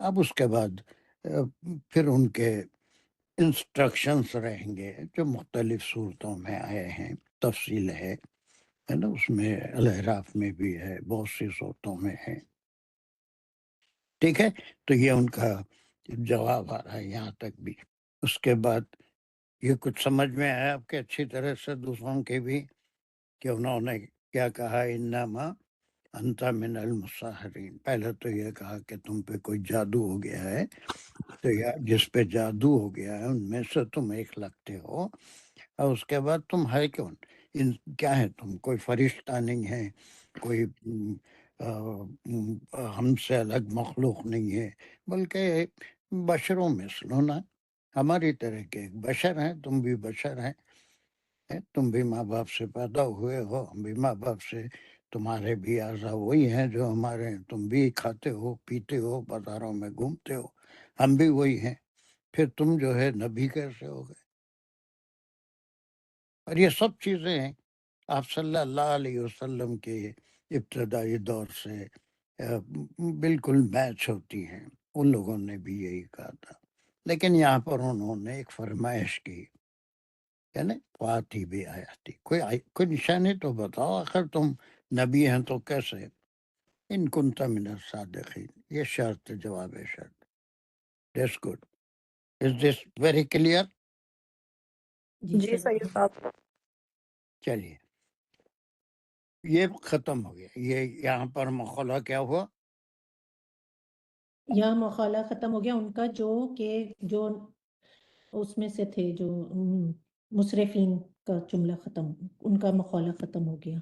اب اس کے بعد پھر ان کے انسٹرکشنز رہیں گے جو مختلف صورتوں میں آئے ہیں. تفصیل ہے نا، اس میں الاعراف میں بھی ہے، بہت سی صورتوں میں ہے. ٹھیک ہے، تو یہ ان کا جواب آ رہا ہے یہاں تک بھی. اس کے بعد یہ کچھ سمجھ میں آیا آپ کے اچھی طرح سے دوسروں کے بھی، کہ انہوں نے کیا کہا؟ انما انت من المسحرین. پہلے تو یہ کہا کہ تم پہ کوئی جادو ہو گیا ہے، تو یا جس پہ جادو ہو گیا ہے ان میں سے تم ایک لگتے ہو. اور اس کے بعد تم ہے کون؟ کیا ہے تم؟ کوئی فرشتہ نہیں ہے، کوئی ہم سے الگ مخلوق نہیں ہے، بلکہ بشروں میں سنونا، ہماری طرح کے ایک بشر ہیں. تم بھی بشر ہیں، تم بھی ماں باپ سے پیدا ہوئے ہو، ہم بھی ماں باپ سے. تمہارے بھی اعضاء وہی ہیں جو ہمارے ہیں، تم بھی کھاتے ہو پیتے ہو بازاروں میں گھومتے ہو، ہم بھی وہی ہیں. پھر تم جو ہے نبی کیسے ہو گئے؟ اور یہ سب چیزیں ہیں آپ صلی اللہ علیہ وسلم کے ابتدائی دور سے بالکل میچ ہوتی ہیں. ان لوگوں نے بھی یہی کہا تھا، لیکن یہاں پر انہوں نے ایک فرمائش کی، یعنی فاتی بھی آیاتی، کوئی نشانی تو بتاؤ، آخر تم نبی ہیں تو کیسے؟ ان کنت من الصادقین، یہ شرط، جواب شرط. That's good. Is this very clear? جی سید صاحب. چلیے یہ ختم ہو گیا. یہ یہاں پر مخولہ کیا ہوا؟ یہاں مخالہ ختم ہو گیا ان کا، جو اس میں سے تھے جو مصرفین کا جملہ ختم، ان کا مخالہ ختم ہو گیا.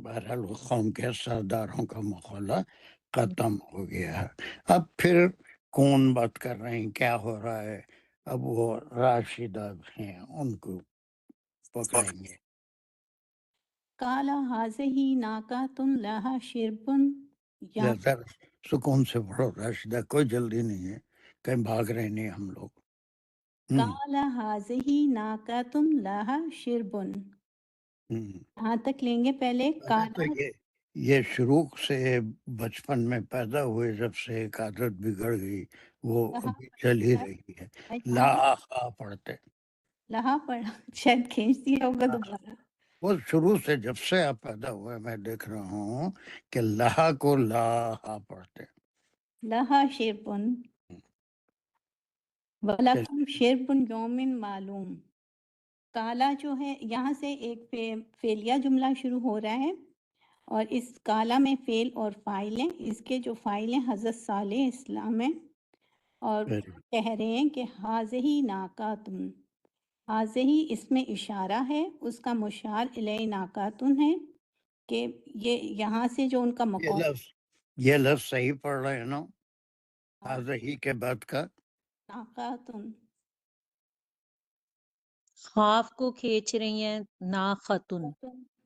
بہرحال وہ قوم کے سرداروں کا مخولہ ختم ہو گیا. اب پھر کون بات کر رہے ہیں، کیا ہو رہا ہے؟ اب وہ راشدہ ہیں، ان کو پکڑیں گے. قال هذه ناقۃ لها شرب. ذرا سکون سے پڑھو راشدہ، کوئی جلدی نہیں ہے، کہیں بھاگ رہے نہیں ہم لوگ. قال هذه ناقۃ لها شرب. یہاں تک لیں گے پہلے. تو یہ شروع سے بچپن میں پیدا ہوئے جب سے ایک عادت بگڑ گئی، وہ ابھی چل ہی رہی ہے. لا پڑھتے، لہا پڑھا، شاید کھینچ دیا ہوگا دوبارہ. وہ شروع سے جب سے آپ پیدا ہوئے میں دیکھ رہا ہوں کہ لہا کو لا پڑھتے. لہا شربن وَلَكُمْ شِرْبٌ یوم معلوم. کالا جو ہے یہاں سے ایک فعلیہ جملہ شروع ہو رہا ہے، اور اس کالا میں فعل اور فاعل ہیں. اس کے جو فاعل ہیں حضرت صالح اسلام ہیں، اور کہہ رہے ہیں کہ حاضہی ناقاتن. حاضہی اس میں اشارہ ہے، اس کا مشار الیہ ناقاتن ہے، کہ یہ یہاں سے جو ان کا یہ لفظ صحیح پڑھ رہے ہیں نا؟ حاضہی کے بعد کا ناقاتن. خاف کو کھینچ رہی ہیں ناختن.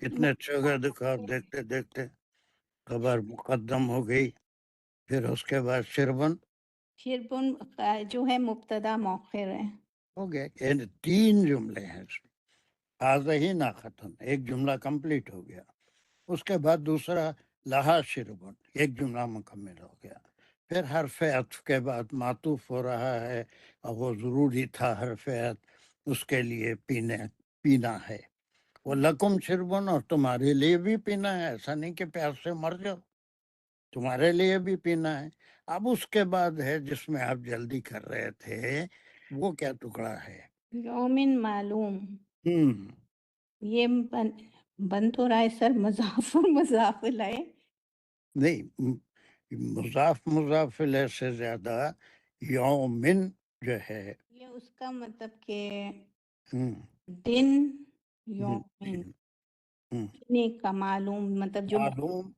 کتنے اچھے ہو گئے دیکھو آپ دیکھتے دیکھتے خبر مقدم ہو گئی. پھر اس کے بعد شربن شربن جو ہے مبتدا مؤخر ہے. ہو گیا. یعنی 3 جملے ہیں اس میں. حاضہ ہی ناختن ایک جملہ کمپلیٹ ہو گیا. اس کے بعد دوسرا لہا شربن ایک جملہ مکمل ہو گیا. پھر حرف عطف کے بعد معطوف ہو رہا ہے اور وہ ضروری تھا حرف عطف اس کے لیے پینا ہے. وہ لکم شربن اور تمہارے لیے بھی پینا ہے. ایسا نہیں کہ پیاس سے مر جاؤ, تمہارے لیے بھی پینا ہے. اب اس کے بعد ہے جس میں آپ جلدی کر رہے تھے, وہ کیا ٹکڑا ہے؟ یومن معلوم. ہم یہ بن تو رہا ہے سر مضاف و مضاف الیہ. نہیں, مضاف الیہ سے زیادہ یومن جو ہے یہ اس کا مطلب کہ ہم، دن ہم، یومن ہم، نے کا معلوم مطلب جو معلوم.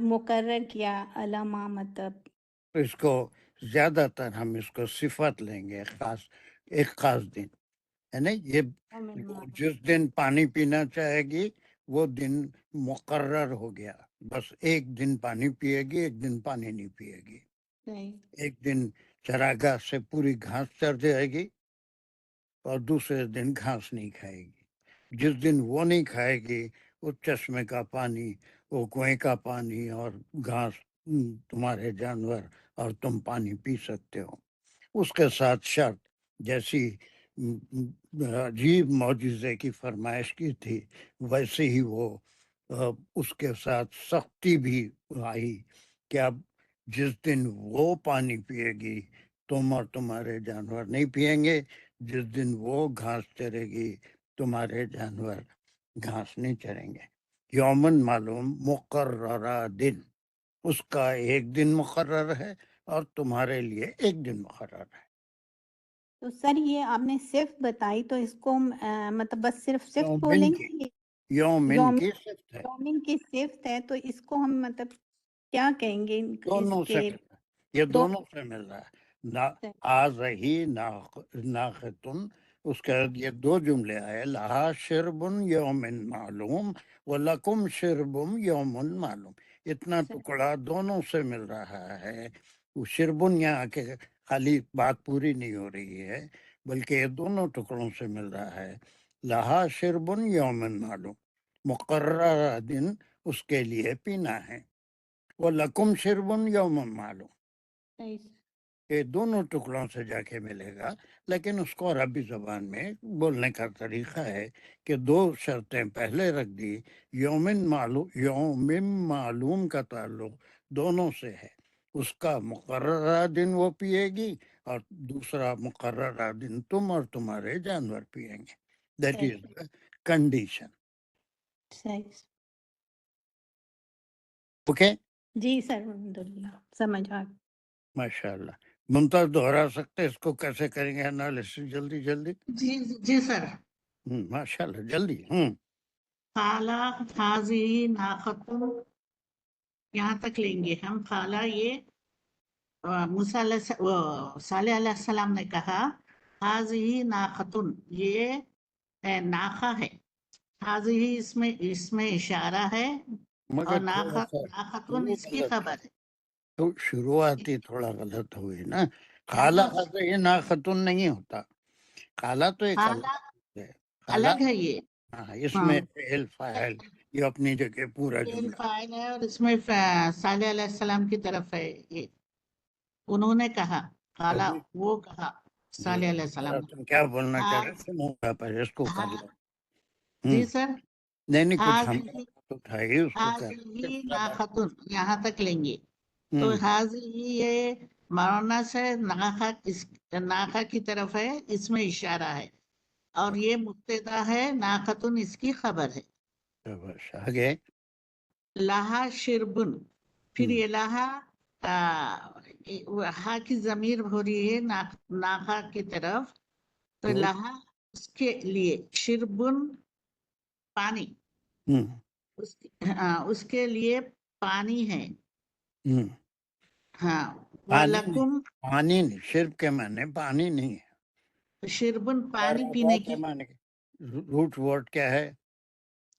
مقرر کیا علامہ مطلب اس کو زیادہ تر ہم اس کو صفت لیں گے, ایک خاص دن ہے نا. یہ یومن وہ معلوم. جس دن پانی پینا چاہے گی وہ دن مقرر ہو گیا. بس ایک دن پانی پیے گی, ایک دن پانی نہیں پیے گی. صحیح. ایک دن چراگاہ سے پوری گھاس چر جائے گی اور دوسرے دن گھاس نہیں کھائے گی. جس دن وہ نہیں کھائے گی وہ چشمے کا پانی, وہ کنویں کا پانی اور گھاس تمہارے جانور اور تم پانی پی سکتے ہو. اس کے ساتھ شرط جیسی عجیب معجزے کی فرمائش کی تھی ویسے ہی وہ اس کے ساتھ سختی بھی آئی کہ اب جس دن وہ پانی پیے گی تم اور تمہارے جانور نہیں پیئیں گے. جس دن وہ گھاس چرے گی تمہارے جانور گھاس نہیں چریں گے. یومن معلوم مقررہ دن, اس کا ایک دن مقرر ہے اور تمہارے لیے ایک دن مقرر ہے. تو سر یہ آپ نے صرف بتائی تو اس کو مطلب بس صرف بولیں یومن کی گے. یومن کی صفت ہے, یومن کی صفت ہے تو اس کو ہم مطلب کیا کہیں گے اس دونوں سے کے مل رہا ہے, یہ دو دونوں سے مل رہا ہے. آز ہی ناختن, اس کے بعد یہ 2 جملے آئے, لہا شربن یومن معلوم و لکم شربم یومن معلوم. اتنا ٹکڑا دونوں سے مل رہا ہے. وہ شربن یہاں کے خالی بات پوری نہیں ہو رہی ہے بلکہ یہ دونوں ٹکڑوں سے مل رہا ہے. لہا شربن یومن معلوم, مقررہ دن اس کے لیے پینا ہے. وہ لکم شربن یومن معلوم, یہ دونوں ٹکڑوں سے جا کے ملے گا. لیکن اس کو عربی زبان میں بولنے کا طریقہ ہے کہ 2 شرطیں پہلے رکھ دی. یوم معلوم کا تعلق دونوں سے ہے. اس کا مقررہ دن وہ پیے گی اور دوسرا مقررہ دن تم اور تمہارے جانور پیئیں گے. That is the condition. Okay, جی سر الحمدللہ سمجھ آ. ماشاء اللہ. ممتاز دوہرا سکتے اس کو کیسے کریں گے انالیسس جلدی جلدی؟ جی سر. ماشاء اللہ جلدی. خالہ حاضی ناختن یہاں تک لیں گے ہم. خالہ یہ صالح علیہ السلام نے کہا حاضی ناختن, یہ ناخا ہے. حاضی اس میں اشارہ ہے مگر اور تھوڑا سا ناختن شروع اس کی غلط خبر ہے. ہے. تو شروعاتی تھوڑا غلط ہوئی نا. خالہ حاضی ناختن نہیں ہوتا. خالہ تو ایک خالہ الگ ہے. خالہ الگ ہے یہ. ہاں, اس ہاں میں فعل فاعل یہ اپنی جگہ پورا فعل جملہ. فاعل ہے اور اس میں صالح علیہ السلام کی طرف ہے. یہ انہوں نے کہا, خالہ ابھی وہ کہا صالح علیہ السلام نے. تم کیا بولنا چاہ رہے حاض- سنوں گا پہلے اس کو کر حاض- لو. جی سر. نہیں کچھ ہم حاضی تو تھا ہی اس کو کر حاضی ناختن یہاں تک لیں گے. تو ہوں، حاضی یہ مونا سے ناخا کی طرف ہے, اس میں اشارہ ہے اور یہ مبتدا ہے, ناختن اس کی خبر ہے. شاباش. آگے لہا شربن, پھر ہوں، یہ لہا ہا کی ضمیر ہو رہی ہے ناخا کی طرف, تو تو لہا اس کے لیے شربن پانی, ہوں، اس کے لیے پانی ہے. ہوں. ہاں پانی نہیں, وَلَكُمْ پانی نہیں, شرب کے معنی پانی نہیں ہے. شربن پانی اور پینے ادا کی. کے معنی روٹ ورڈ کیا ہے؟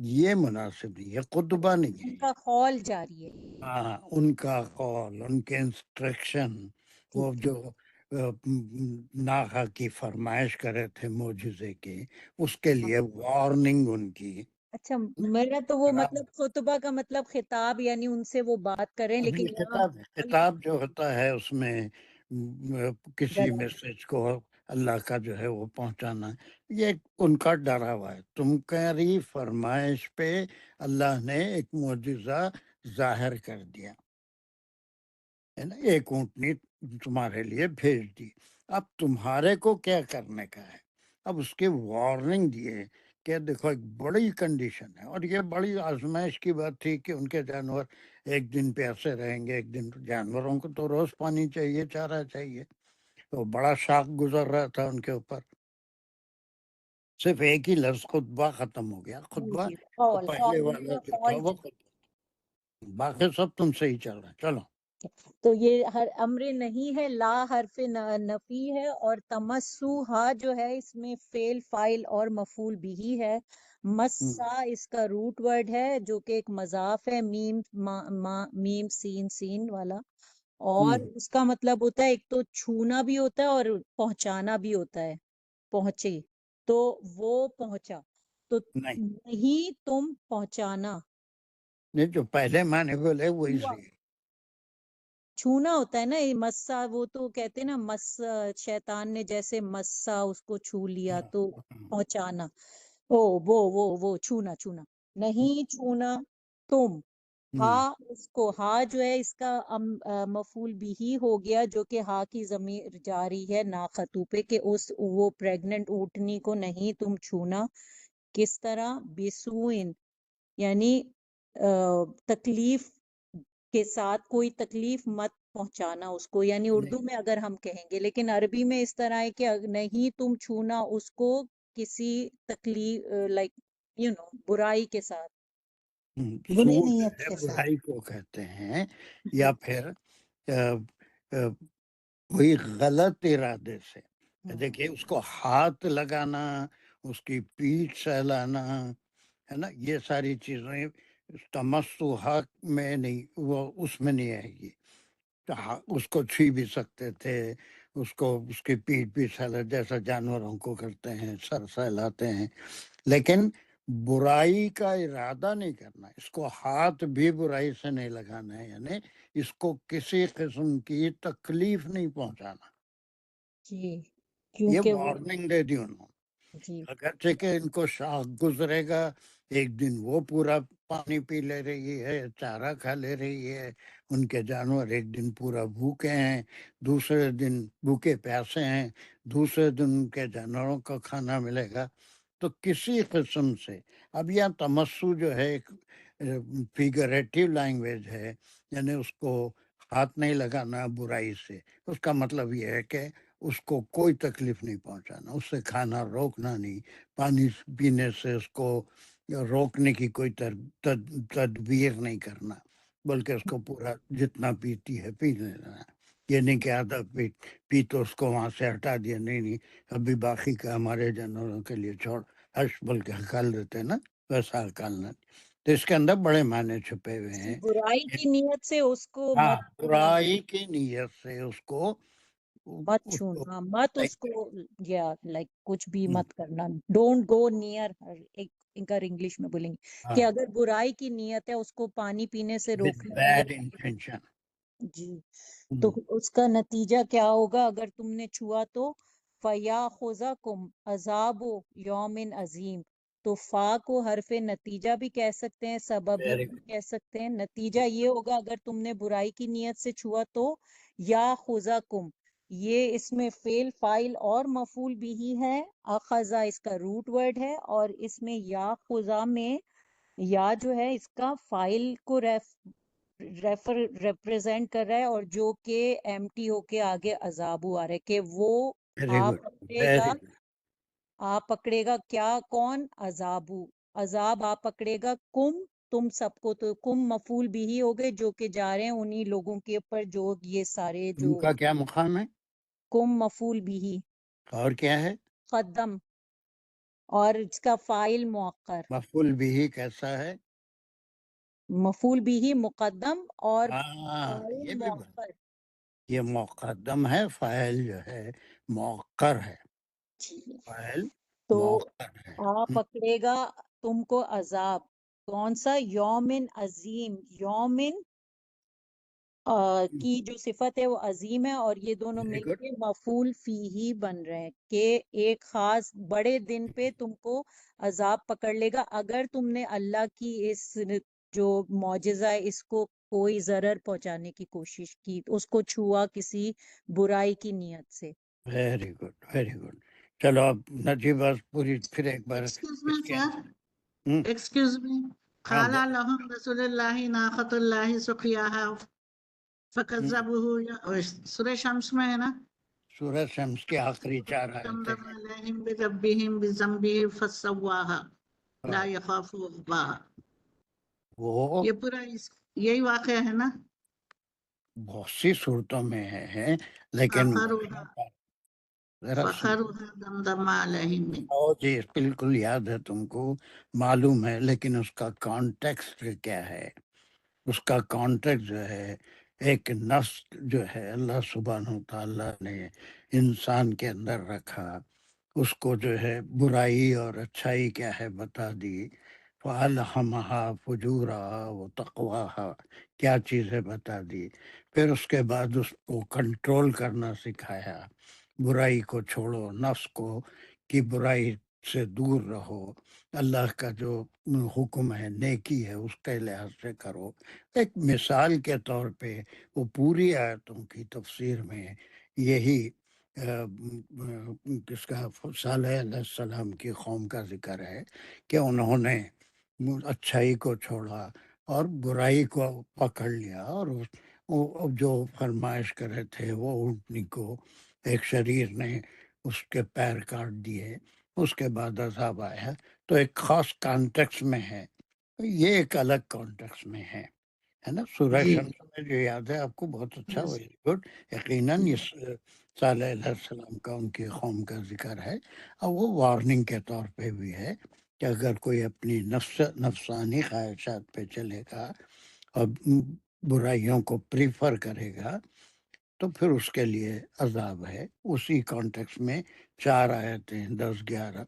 یہ مناسب نہیں ہے، خطبہ نہیں ہے ان یہ۔ کا قول جاری ہے. ہاں، ان کا قول، ان کے انسٹرکشن، وہ جو ناخا کی فرمائش کرے تھے معجزے کی، اس کے لیے وارننگ ان کی. اچھا میرا تو وہ خراب. مطلب خطبہ کا مطلب خطاب، یعنی ان سے وہ بات کریں، اب لیکن یہ یہاں خطاب ہے، خطاب جو ہوتا ہے اس میں کسی غلط. میسج کو اللہ کا جو ہے وہ پہنچانا، یہ ان کا ڈرا ہوا ہے. تمہاری فرمائش پہ اللہ نے ایک معجزہ ظاہر کر دیا ہے نا، ایک اونٹنی تمہارے لیے بھیج دی، اب تمہارے کو کیا کرنے کا ہے. اب اس کی وارننگ دیے کہ دیکھو ایک بڑی کنڈیشن ہے، اور یہ بڑی آزمائش کی بات تھی کہ ان کے جانور ایک دن پیاسے رہیں گے، ایک دن جانوروں کو تو روز پانی چاہیے، چارہ چاہیے. تو بڑا شاق گزر رہا تھا ان کے اوپر. صرف ایک ہی لفظ خطبہ ختم ہو گیا. خطبہ جی تو قول پہلے ان والا کا جو تھا قول وہ خطبہ، باقی سب تم سے ہی چل رہا ہے. چلو. تو یہ ہر امر نہیں ہے، لا حرف نفی ہے، اور تمسوہا جو ہے اس میں فعل فاعل اور مفعول بھی ہے. مسا اس کا روٹ ورڈ ہے جو کہ ایک مضاف ہے، میم میم سین سین والا، اور اس کا مطلب ہوتا ہے ایک تو چھونا بھی ہوتا ہے اور پہنچانا بھی ہوتا ہے. پہنچے تو وہ پہنچا، تو نہیں نہیں تم پہنچانا. نہیں، جو پہلے معنی بولے وہی صحیح. چھونا ہوتا ہے نا، یہ مسا، وہ تو کہتے ہیں نا مس، شیطان نے جیسے مسا اس کو چھو لیا تو پہنچانا. وہ چھونا چھونا، نہیں چھونا تم. ہاں اس کو، ہاں جو ہے اس کا مفعول بھی ہو گیا، جو کہ ہاں کی ضمیر جاری ہے ناخطو پہ، کہ اس وہ پریگننٹ اونٹنی کو نہیں تم چھونا. کس طرح؟ بسوئن، یعنی تکلیف کے ساتھ، کوئی تکلیف مت پہنچانا اس کو، یعنی اردو میں اگر ہم کہیں گے، لیکن عربی میں اس طرح ہے کہ نہیں تم چھونا اس کو کسی تکلیف، لائک برائی کے ساتھ، سو بری جو نیت ہے کے ساتھ. برائی کو کہتے ہیں، جی. یا پھر کوئی غلط ارادے سے. دیکھیے اس کو ہاتھ لگانا، اس کی پیٹھ سہلانا ہے نا، یہ ساری چیزیں تمسوحا میں نہیں، وہ اس میں نہیں آئے گی. اس کو چھو بھی سکتے تھے، اس کو اس کی پیٹھ بھی سہلا جیسا جانوروں کو کرتے ہیں، سر سہلاتے ہیں، لیکن برائی کا ارادہ نہیں کرنا. اس کو ہاتھ بھی برائی سے نہیں لگانا ہے، یعنی اس کو کسی قسم کی تکلیف نہیں پہنچانا. جی یہ کیونکہ وہ، وارننگ دے دی انہوں نے. جی اگرچہ کہ ان کو شاخ گزرے گا، ایک دن وہ پورا پانی پی لے رہی ہے، چارہ کھا لے رہی ہے، ان کے جانور ایک دن پورا بھوکے ہیں، دوسرے دن بھوکے پیاسے ہیں، دوسرے دن ان کے جانوروں کا کھانا ملے گا. تو کسی قسم سے، اب یہاں تمسو جو ہے ایک فیگریٹو لینگویج ہے، یعنی اس کو ہاتھ نہیں لگانا برائی سے. اس کا مطلب یہ ہے کہ اس کو کوئی تکلیف نہیں پہنچانا، اس سے کھانا روکنا نہیں، پانی پینے سے اس کو روکنے کی کوئی تدبیر نہیں کرنا، بلکہ اس کو پورا جتنا پیتی ہے پی لینا. یہ نہیں کہ آدھا پی تو اس کو وہاں سے ہٹا دیا، نہیں ابھی باقی کا ہمارے جانوروں کے لیے چھوڑ، بلکہ ہکال دیتے ہیں نا، ویسا ہکالنا. تو اس کے اندر بڑے معنی چھپے ہوئے ہیں. برائی کی نیت سے اس کو ہاں، مت چھونا، برائی کی نیت سے اس کو مت چھونا، مت اس کو، یا لائک کچھ بھی مت کرنا. ڈونٹ گو نیئر ہر، ایک انگلش میں بولیں گے کہ اگر برائی کی نیت ہے اس کو پانی پینے سے with روکنا ہے، یا bad intention. جی، تو اس کا نتیجہ کیا ہوگا اگر تم نے چھوا تو؟ فَيَأْخُذَكُمْ عَذَابُ يَوْمٍ عَظِيمٍ. تو فا کو حرف نتیجہ بھی کہہ سکتے ہیں، سببیہ Very بھی good. کہہ سکتے ہیں. نتیجہ یہ ہوگا اگر تم نے برائی کی نیت سے چھوا تو، یا خُذَكُمْ، یہ اس میں فعل فاعل اور مفعول بھی ہے. اخذا اس کا روٹ ورڈ ہے، اور اس میں یا خذا میں یا جو ہے اس کا فاعل کو ریپرزینٹ کر رہا ہے، اور جو کہ ایم ٹی ہو کے آگے عذابو آ رہا ہے، کہ وہ Very آپ good. پکڑے گا. Very good. آپ پکڑے گا کیا؟ کون؟ عذابو، عذاب آپ پکڑے گا، کم تم سب کو. تو کم مفعول بھی ہی ہو گئے جو کہ جا رہے ہیں انہی لوگوں کے اوپر جو یہ سارے ان جو کا کیا مقام ہے کم مفعول بھی ہی اور کیا ہے؟ قدم اور اس کا فاعل مؤخر، مفعول بھی کیسا ہے؟ مفعول بھی مقدم اور ہاں فاعل یہ بھی بات، مؤخر۔ یہ مقدم ہے، فاعل جو ہے مؤخر ہے، فاعل تو مؤخر ہے۔ آ پکڑے گا تم کو عذاب، کون سا؟ یومن عظیم، یومن کی جو صفت ہے وہ عظیم ہے، اور یہ دونوں ویری مل گڈ، کے مفعول فیہ بن رہے ہیں کہ ایک خاص بڑے دن پہ تم کو عذاب پکڑ لے گا اگر تم نے اللہ کی اس جو معجزہ ہے اس کو کوئی ضرر پہنچانے کی کوشش کی، اس کو چھوا کسی برائی کی نیت سے۔ Very good, very good. چلو اب نجیب بس پوری پھر ایک بار ایکسکیوز اس می کے سر، ہوں، ایکسکیوز می، ہاں قال بولو، لهم رسول اللہ ناقۃ اللہ سقیاها فکذبوه، سورہ شمس میں ہے نا، سورہ شمس کی آخری 4 آیتیں دمدم ہیں۔ علیہم بربہم بذنبہ فسواها لا یخاف عقباها، وہ یہ پورا یہی واقعہ ہے نا؟ بہت سی صورتوں میں ہے، لیکن فخروها یہاں پر ذرا سن، دمدم علیہم، جی بالکل یاد ہے تم کو، معلوم ہے، لیکن اس کا کانٹیکسٹ کیا ہے؟ اس کا کانٹیکٹ جو ہے ایک نفس جو ہے اللہ سبحانہ تعالیٰ نے انسان کے اندر رکھا، اس کو جو ہے برائی اور اچھائی کیا ہے بتا دی، فَأَلْهَمَهَا فُجُورَهَا وَتَقْوَاهَا، کیا چیزیں بتا دی، پھر اس کے بعد اس کو کنٹرول کرنا سکھایا، برائی کو چھوڑو، نفس کو کہ برائی سے دور رہو، اللہ کا جو حکم ہے نیکی ہے اس کے لحاظ سے کرو۔ ایک مثال کے طور پہ وہ پوری آیتوں کی تفسیر میں یہی کس کا صالح علیہ السلام کی قوم کا ذکر ہے کہ انہوں نے اچھائی کو چھوڑا اور برائی کو پکڑ لیا، اور وہ جو فرمائش کرے تھے وہ اونٹنی کو ایک شریر نے اس کے پیر کاٹ دیے، اس کے بعد عذاب آیا، تو ایک خاص کانٹیکس میں ہے، یہ ایک الگ کانٹیکس میں ہے نا۔ سورہ جی شمس میں جو یاد ہے آپ کو، بہت اچھا، yes. Very good. یقیناً یہ صالح علیہ السلام کا ان کی قوم کا ذکر ہے، اور وہ وارننگ کے طور پہ بھی ہے کہ اگر کوئی اپنی نفسانی خواہشات پہ چلے گا اور برائیوں کو پریفر کرے گا تو پھر اس کے لیے عذاب ہے۔ اسی کانٹیکس میں 4 آیتیں 10 11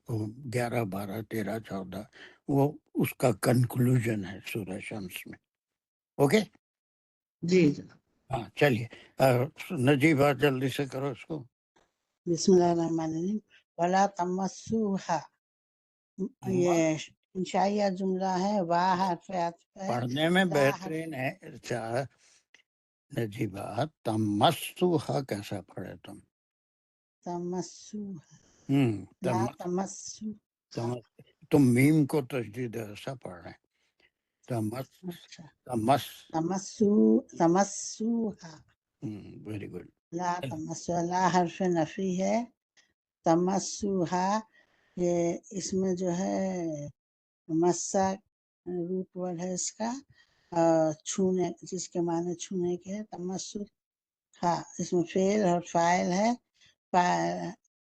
11 12 13 14 وہ اس کا کنکلوژن ہے سورہ شمس میں۔ اوکے، جی ہاں چلیے نجیب آپ جلدی سے کرو اس کو۔ بسم اللہ الرحمن الرحیم، ولا تمسوها، یہ انشائیہ جملہ ہے، وا حرف عطف ہے، پڑھنے میں لا حرف بہترین ہے۔ اچھا نجیبہ، تمسوہا کیسا پڑھے تم؟ تمسوها، لا تمسوها، تم میم کو تشدید ایسا پڑھ رہے ہیں، تمس اچھا، تمس، تمسوها، ویری گڈ۔ لا تمسوها، لا حرف نفی ہے، تمسوها یہ اس میں جو ہے مسا روٹ ورڈ ہے اس کا، چھونے، جس کے معنی چھونے کے ہے، تمسو، ہاں اس میں فعل اور فاعل ہے،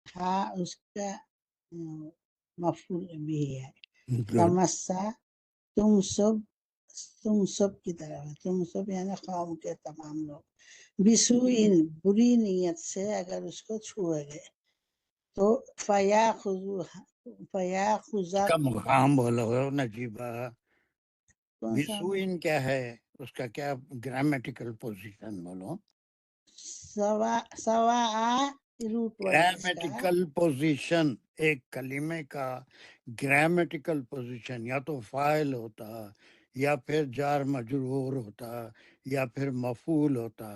ہاں اس کا مفعول بھی ہے، تمسا، تم سب کی طرف ہے، تم سب یعنی قوم کے تمام لوگ، بسوئن بری نیت سے اگر اس کو چھوئے گئے تو فیا اس کا مقام بولو نجیبہ، کون سا بسوئن کیا ہے، اس کا کیا گرامیٹیکل پوزیشن بولو؟ سوا روٹ ورڈ ہے اس کا، گرامیٹیکل پوزیشن ایک کلمے کا گرامیٹیکل پوزیشن یا تو فاعل ہوتا یا پھر جار مجرور ہوتا یا پھر مفعول ہوتا،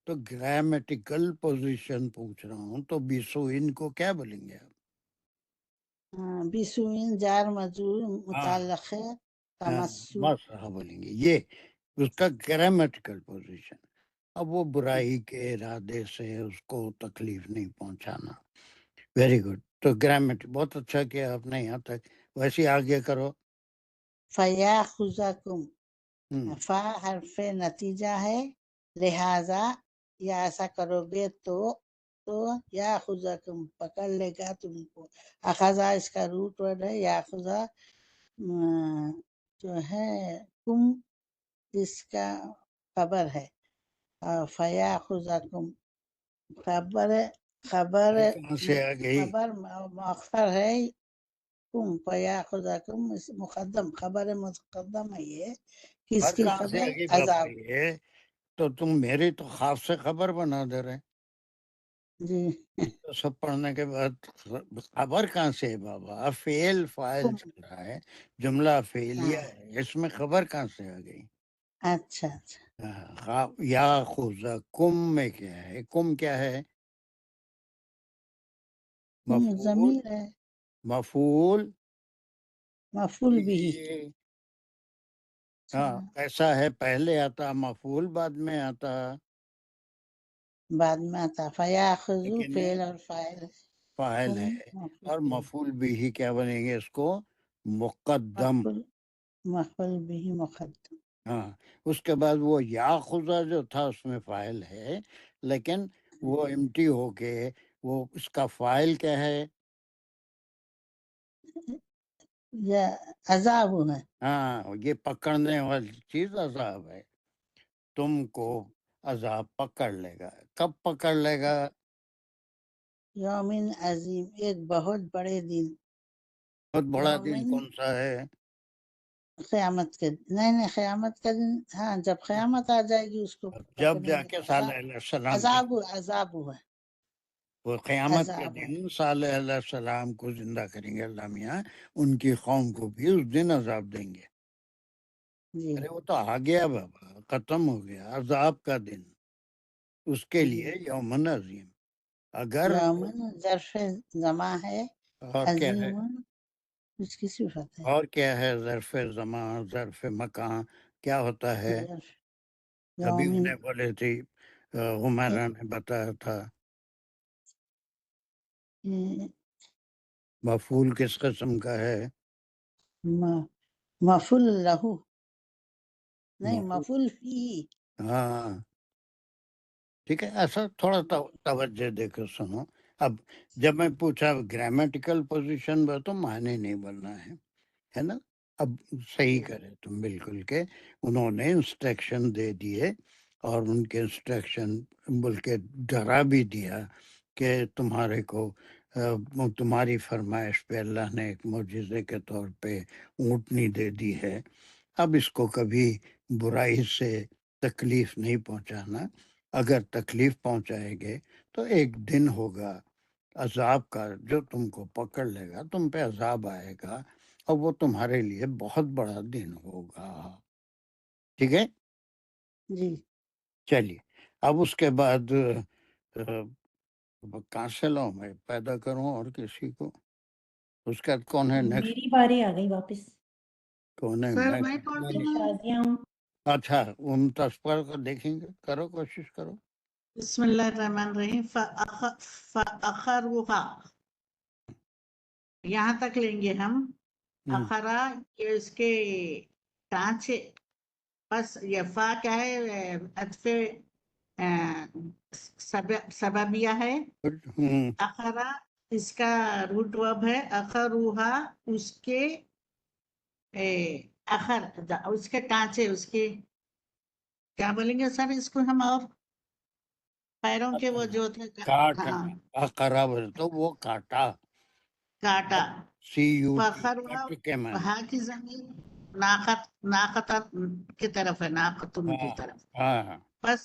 تو گرامیٹیکل پوزیشن پوچھ رہا ہوں، تو بیسوئن کو کیا بولیں گے آپ؟ بسوئن جار مجرور متعلق ہے تمسو، مسح بولیں گے، یہ اس کا گرامیٹیکل پوزیشن۔ اب وہ برائی کے ارادے سے اس کو تکلیف نہیں پہنچانا۔ ویری گڈ، تو گرامیٹک بہت اچھا کیا آپ نے یہاں تک، ویسے آگے کرو۔ فیا خزاکم، ہم، فا حرف نتیجہ ہے، لہذا یا ایسا کرو گے تو تو یاخذکم پکڑ لے گا تم کو. اخذا اس کا روٹ ورڈ ہے، یاخذا جو ہے کم اس کا خبر ہے، اور فیاخذکم خبر خبر کہاں سے آ گئی؟ خبر مؤخر ہے، کم فیاخذکم مقدم، خبر مقدم ہے یہ. کس خبر کی کہاں سے خبر؟ آ گئی بابا عذاب. یہ؟ تو تم میری تو خواب سے خبر بنا دے رہے. جی تو سب پڑھنے کے بعد خبر کہاں سے ہے بابا؟ فعل فاعل کم. چل رہا ہے، جملہ فعلیہ ہاں ہے، اس میں خبر کہاں سے آ گئی؟ اچھا اچھا. یا خوزہ کم میں کیا ہے؟ کم کیا ہے؟ کم مفعول، ضمیر ہے، مفعول مفعول بھی. یہ ہاں ایسا ہے، پہلے آتا مفعول، بعد میں آتا بعد میں آتا فیاخذو لیکن فعل اور فاعل. فاعل کم ہے، مفعول اور بھی، مفعول بھی ہی کیا بنیں گے اس کو؟ مقدم. مفعول بھی مقدم. ہاں اس کے بعد وہ یا خزا جو تھا اس میں فاعل ہے، لیکن وہ امٹی ہو کے وہ اس کا فاعل کیا ہے؟ یا عذاب ہے. ہاں یہ پکڑنے والی چیز عذاب ہے، تم کو عذاب پکڑ لے گا. کب پکڑ لے گا؟ یومن عظیم، ایک بہت بڑے دن. بہت بڑا دن یومن کون سا ہے؟ قیامت کے، نہیں قیامت کا دن. ہاں جب قیامت آ جائے گی اس کو جب پکڑیں جا گے. کے صالح علیہ السلام کی عذاب ہوا. وہ قیامت کے عذاب ہے. دن صالح علیہ السلام کو زندہ کریں گے اللہ میاں، ان کی قوم کو بھی اس دن عذاب دیں گے. جی ارے وہ تو آ گیا بابا، ختم ہو گیا عذاب کا دن، اس کے جی. لیے یومن عظیم. اگر یومن ظرف زماں ہے، اور کیا ہے؟ عظیم اس کی صفت ہے. اور کیا ہے؟ ظرف زمان، ظرف مکان کیا ہوتا ہے؟ ظرف ابھی یومن انہیں بولے تھی عمیرہ نے بتایا تھا. مفعول کس قسم کا ہے؟ مفعول لہو، نہیں مفعول، مفعول فی. ہاں ٹھیک ہے. ایسا تھوڑا توجہ دے کے سنو. اب جب میں پوچھا گرامیٹیکل پوزیشن میں تو معنی نہیں بولنا ہے نا. اب صحیح کرے تم بالکل کہ انہوں نے انسٹرکشن دے دیے، اور ان کے انسٹرکشن بول کے ڈرا بھی دیا کہ تمہارے کو تمہاری فرمائش پہ اللہ نے ایک معجزے کے طور پہ اونٹنی دے دی ہے. اب اس کو کبھی برائی سے تکلیف نہیں پہنچانا. اگر تکلیف پہنچائے گے تو ایک دن ہوگا عذاب کا جو تم کو پکڑ لے گا، تم پہ عذاب آئے گا، اور وہ تمہارے لیے بہت بڑا دن ہوگا. ٹھیک ہے. جی چلیے اب اس کے بعد کہاں سے لاؤں میں پیدا کروں اور کسی کو؟ اس کا کون ہے نیکسٹ؟ میری باری آ گئی واپس. کون ہے؟ سر میں میں پڑھتی ہوں. شازیہ ہوں. اچھا ممتاز پڑھ کر دیکھیں گے، کرو کوشش کرو. بسم اللہ الرحمن الرحیم. فأخروها، یہاں تک لیں گے ہم. اخرا یہ اس کے ٹانچے، بس یہ فا کیا ہے؟ عطف سببیہ ہے. اخرا اس کا روٹ ورب ہے. اخروہا اس کے اخر، اس کے ٹانچے، اس کے کیا بولیں گے سر اس کو ہم؟ اور پیروں کے وہ جو تھے، کاٹنا، ہاں اقرا بولے تو وہ کاٹا، کاٹا. CUT فخر کٹ کے معنی. ہا کی زمین ناقت کی طرف ہے، ناقتن کی طرف. ہاں ہاں بس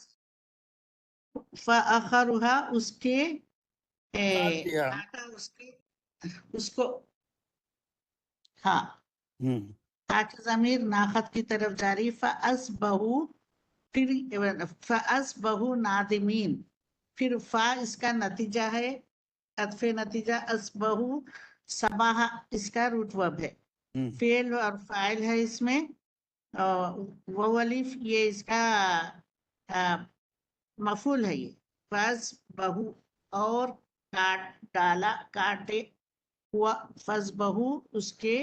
فأخرها اس کے کاٹ دیا. کاٹا، اس کو ہاں. تاکہ ضمیر ناقت کی طرف جاری. فأصبحوا، پھر فأصبحوا نادمین، پھر فا اس کا نتیجہ ہے، عطف نتیجہ. اصبحوا صباح اس کا روٹ ورب ہے، فعل اور فاعل ہے اس میں. وہ الف یہ اس کا مفعول ہے. یہ فأصبحوا اور کاٹ ڈالا، کاٹے ہوا. فأصبحوا اس کے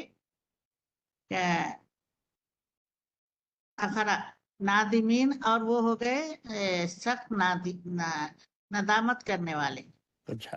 اخرا نادمین، اور وہ ہو گئے سخت ندامت کرنے والے. اچھا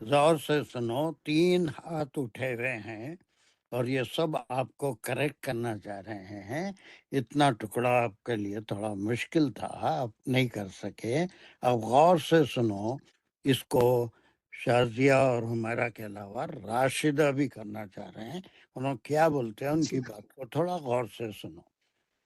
زور سے سنو، 3 ہاتھ اٹھے ہوئے ہیں اور یہ سب آپ کو کریکٹ کرنا چاہ رہے ہیں۔ اتنا ٹکڑا آپ کے لیے تھوڑا مشکل تھا، آپ نہیں کر سکے۔ اب غور سے سنو اس کو، شازیہ اور ہمیرا کے علاوہ راشدہ بھی کرنا چاہ رہے ہیں۔ انہوں کیا بولتے ہیں ان کی بات کو تھوڑا غور سے سنو۔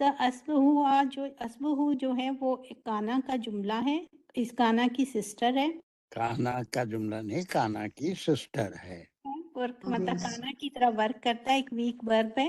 سر اسبہ جو ہے وہ ایک کانا کا جملہ ہے، اس کانا کی سسٹر ہے، کانا کا جملہ نہیں، کانا کی سسٹر ہے۔ اور مطلب کانا کی طرح ورک کرتا ہے، ایک ویک ورب ہے۔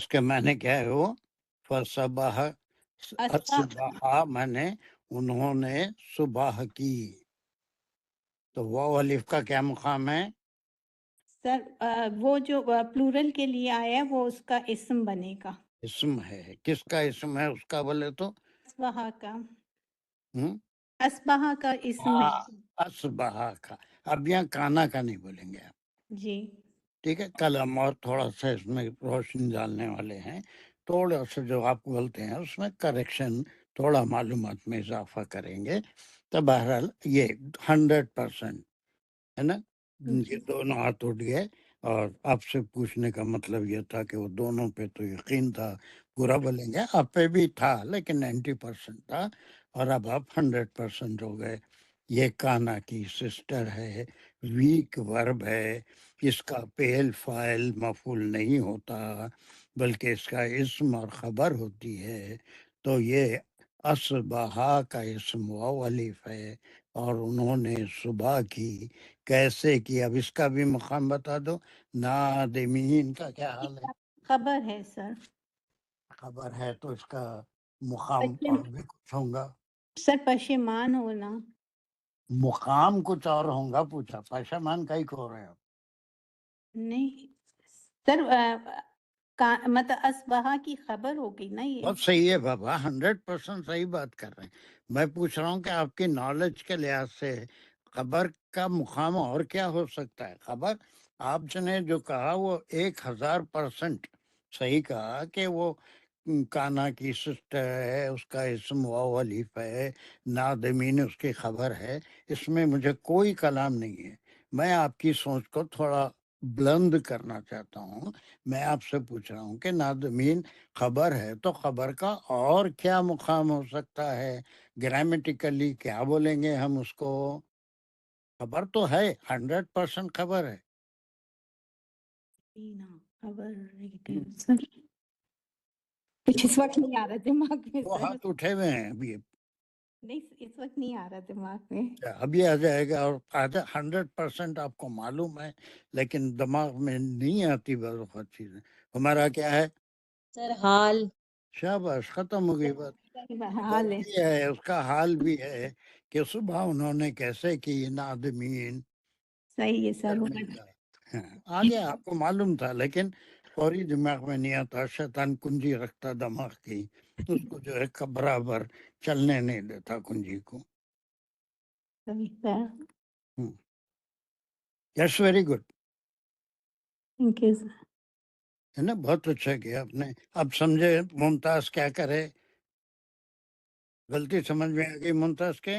اس کے معنی کیا ہے وہ؟ فصبح، اسبہ اصبح معنی انہوں نے صبح کی، تو وہ الف کا کیا مقام ہے؟ سر وہ جو پلورل کے لیے آیا ہے وہ اس کا اسم بنے گا، اسم ہے۔ کس کا اسم ہے اس کا بولے تو؟ اسبہ کا، ہم؟ اسبہ کا اسم ہے۔ اصبح کا۔ اب یہاں کانا کا نہیں بولیں گے آپ، جی ٹھیک ہے؟ کل ہم اور تھوڑا سا اس میں روشنی ڈالنے والے ہیں، تھوڑا سا جو آپ بولتے ہیں اس میں کریکشن، تھوڑا معلومات میں اضافہ کریں گے۔ تو بہرحال یہ 100% ہے نا، یہ جی دونوں ہاتھ اٹھ گئے، اور آپ سے پوچھنے کا مطلب یہ تھا کہ وہ دونوں پہ تو یقین تھا، پورا بولیں گے، آپ پہ بھی تھا لیکن 90% تھا، اور اب آپ 100% ہو گئے۔ یہ کانا کی سسٹر ہے، ویک ورب ہے، اس کا فعل فاعل مفعول نہیں ہوتا بلکہ اس کا اسم اور خبر ہوتی ہے۔ تو یہ اصبحا کا اسم واو الف ہے، اور انہوں نے صبح کی، کیسے کی؟ اب اس کا بھی مقام بتا دو۔ نادمین کا کیا حال ہے؟ خبر ہے سر، خبر ہے تو اس کا مقام اور بھی کچھ ہوگا، سر پشیمان ہونا، مقام کچھ اور ہوگا، پوچھا پشمان کا ہی کہہ رہے ہو؟ نہیں سر مطلب اسبہ کی خبر ہو گئی نا یہ۔ بہت صحیح ہے بابا، 100% صحیح بات کر رہے ہیں۔ میں پوچھ رہا ہوں کہ آپ کی نالج کے لحاظ سے خبر کا مقام اور کیا ہو سکتا ہے؟ خبر آپ نے جو کہا وہ 1000% صحیح کہا کہ وہ کانا کی سسٹر ہے، اس کا اسم واو الف ہے، نادمین اس کی خبر ہے، اس میں مجھے کوئی کلام نہیں ہے۔ میں آپ کی سوچ کو تھوڑا بلند کرنا چاہتا ہوں۔ میں آپ سے پوچھ رہا ہوں کہ نادمین خبر ہے تو خبر کا اور کیا مقام ہو سکتا ہے؟ گرامیٹیکلی کیا بولیں گے ہم اس کو؟ خبر تو ہے، 100% خبر ہے۔ خبر سر کچھ اس وقت نہیں آ رہا دماغ میں وہ سر، ہاتھ اٹھے ہوئے ہیں ابھی، نہیں اس وقت نہیں آ رہا دماغ میں۔ ابھی آ جائے گا، اور 100% آپ کو معلوم ہے لیکن دماغ میں نہیں آتی بہت چیزیں۔ ہمارا کیا ہے؟ سر حال، شاباش، ختم ہو گئی بات۔ خبر حال ہے، بھی ہے، اس کا حال بھی ہے کہ صبح انہوں نے کیسے کی، نادمین صحیح ہے سر۔ شرمندہ۔ ہاں، آگے آپ کو معلوم تھا لیکن فوری دماغ میں نہیں آتا، شیطان کنجی رکھتا دماغ کی، اس کو جو ہے برابر چلنے نہیں دیتا کنجی کو۔ صحیح sir, yes, very good, thank you sir. ہے نا، بہت اچھا کیا آپ نے۔ اب سمجھے ممتاز کیا کرے؟ غلطی سمجھ میں آ گئی ممتاز کے؟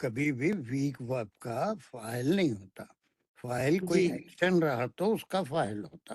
کبھی بھی ویک ورب کا فاعل نہیں ہوتا، فاعل کوئی جی ایکشن رہا تو اس کا فاعل ہوتا،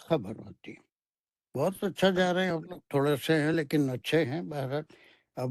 خبر ہوتی ہے۔ بہت اچھا جا رہے ہیں آپ لوگ، تھوڑے سے ہیں لیکن اچھے ہیں بہرحال۔ اب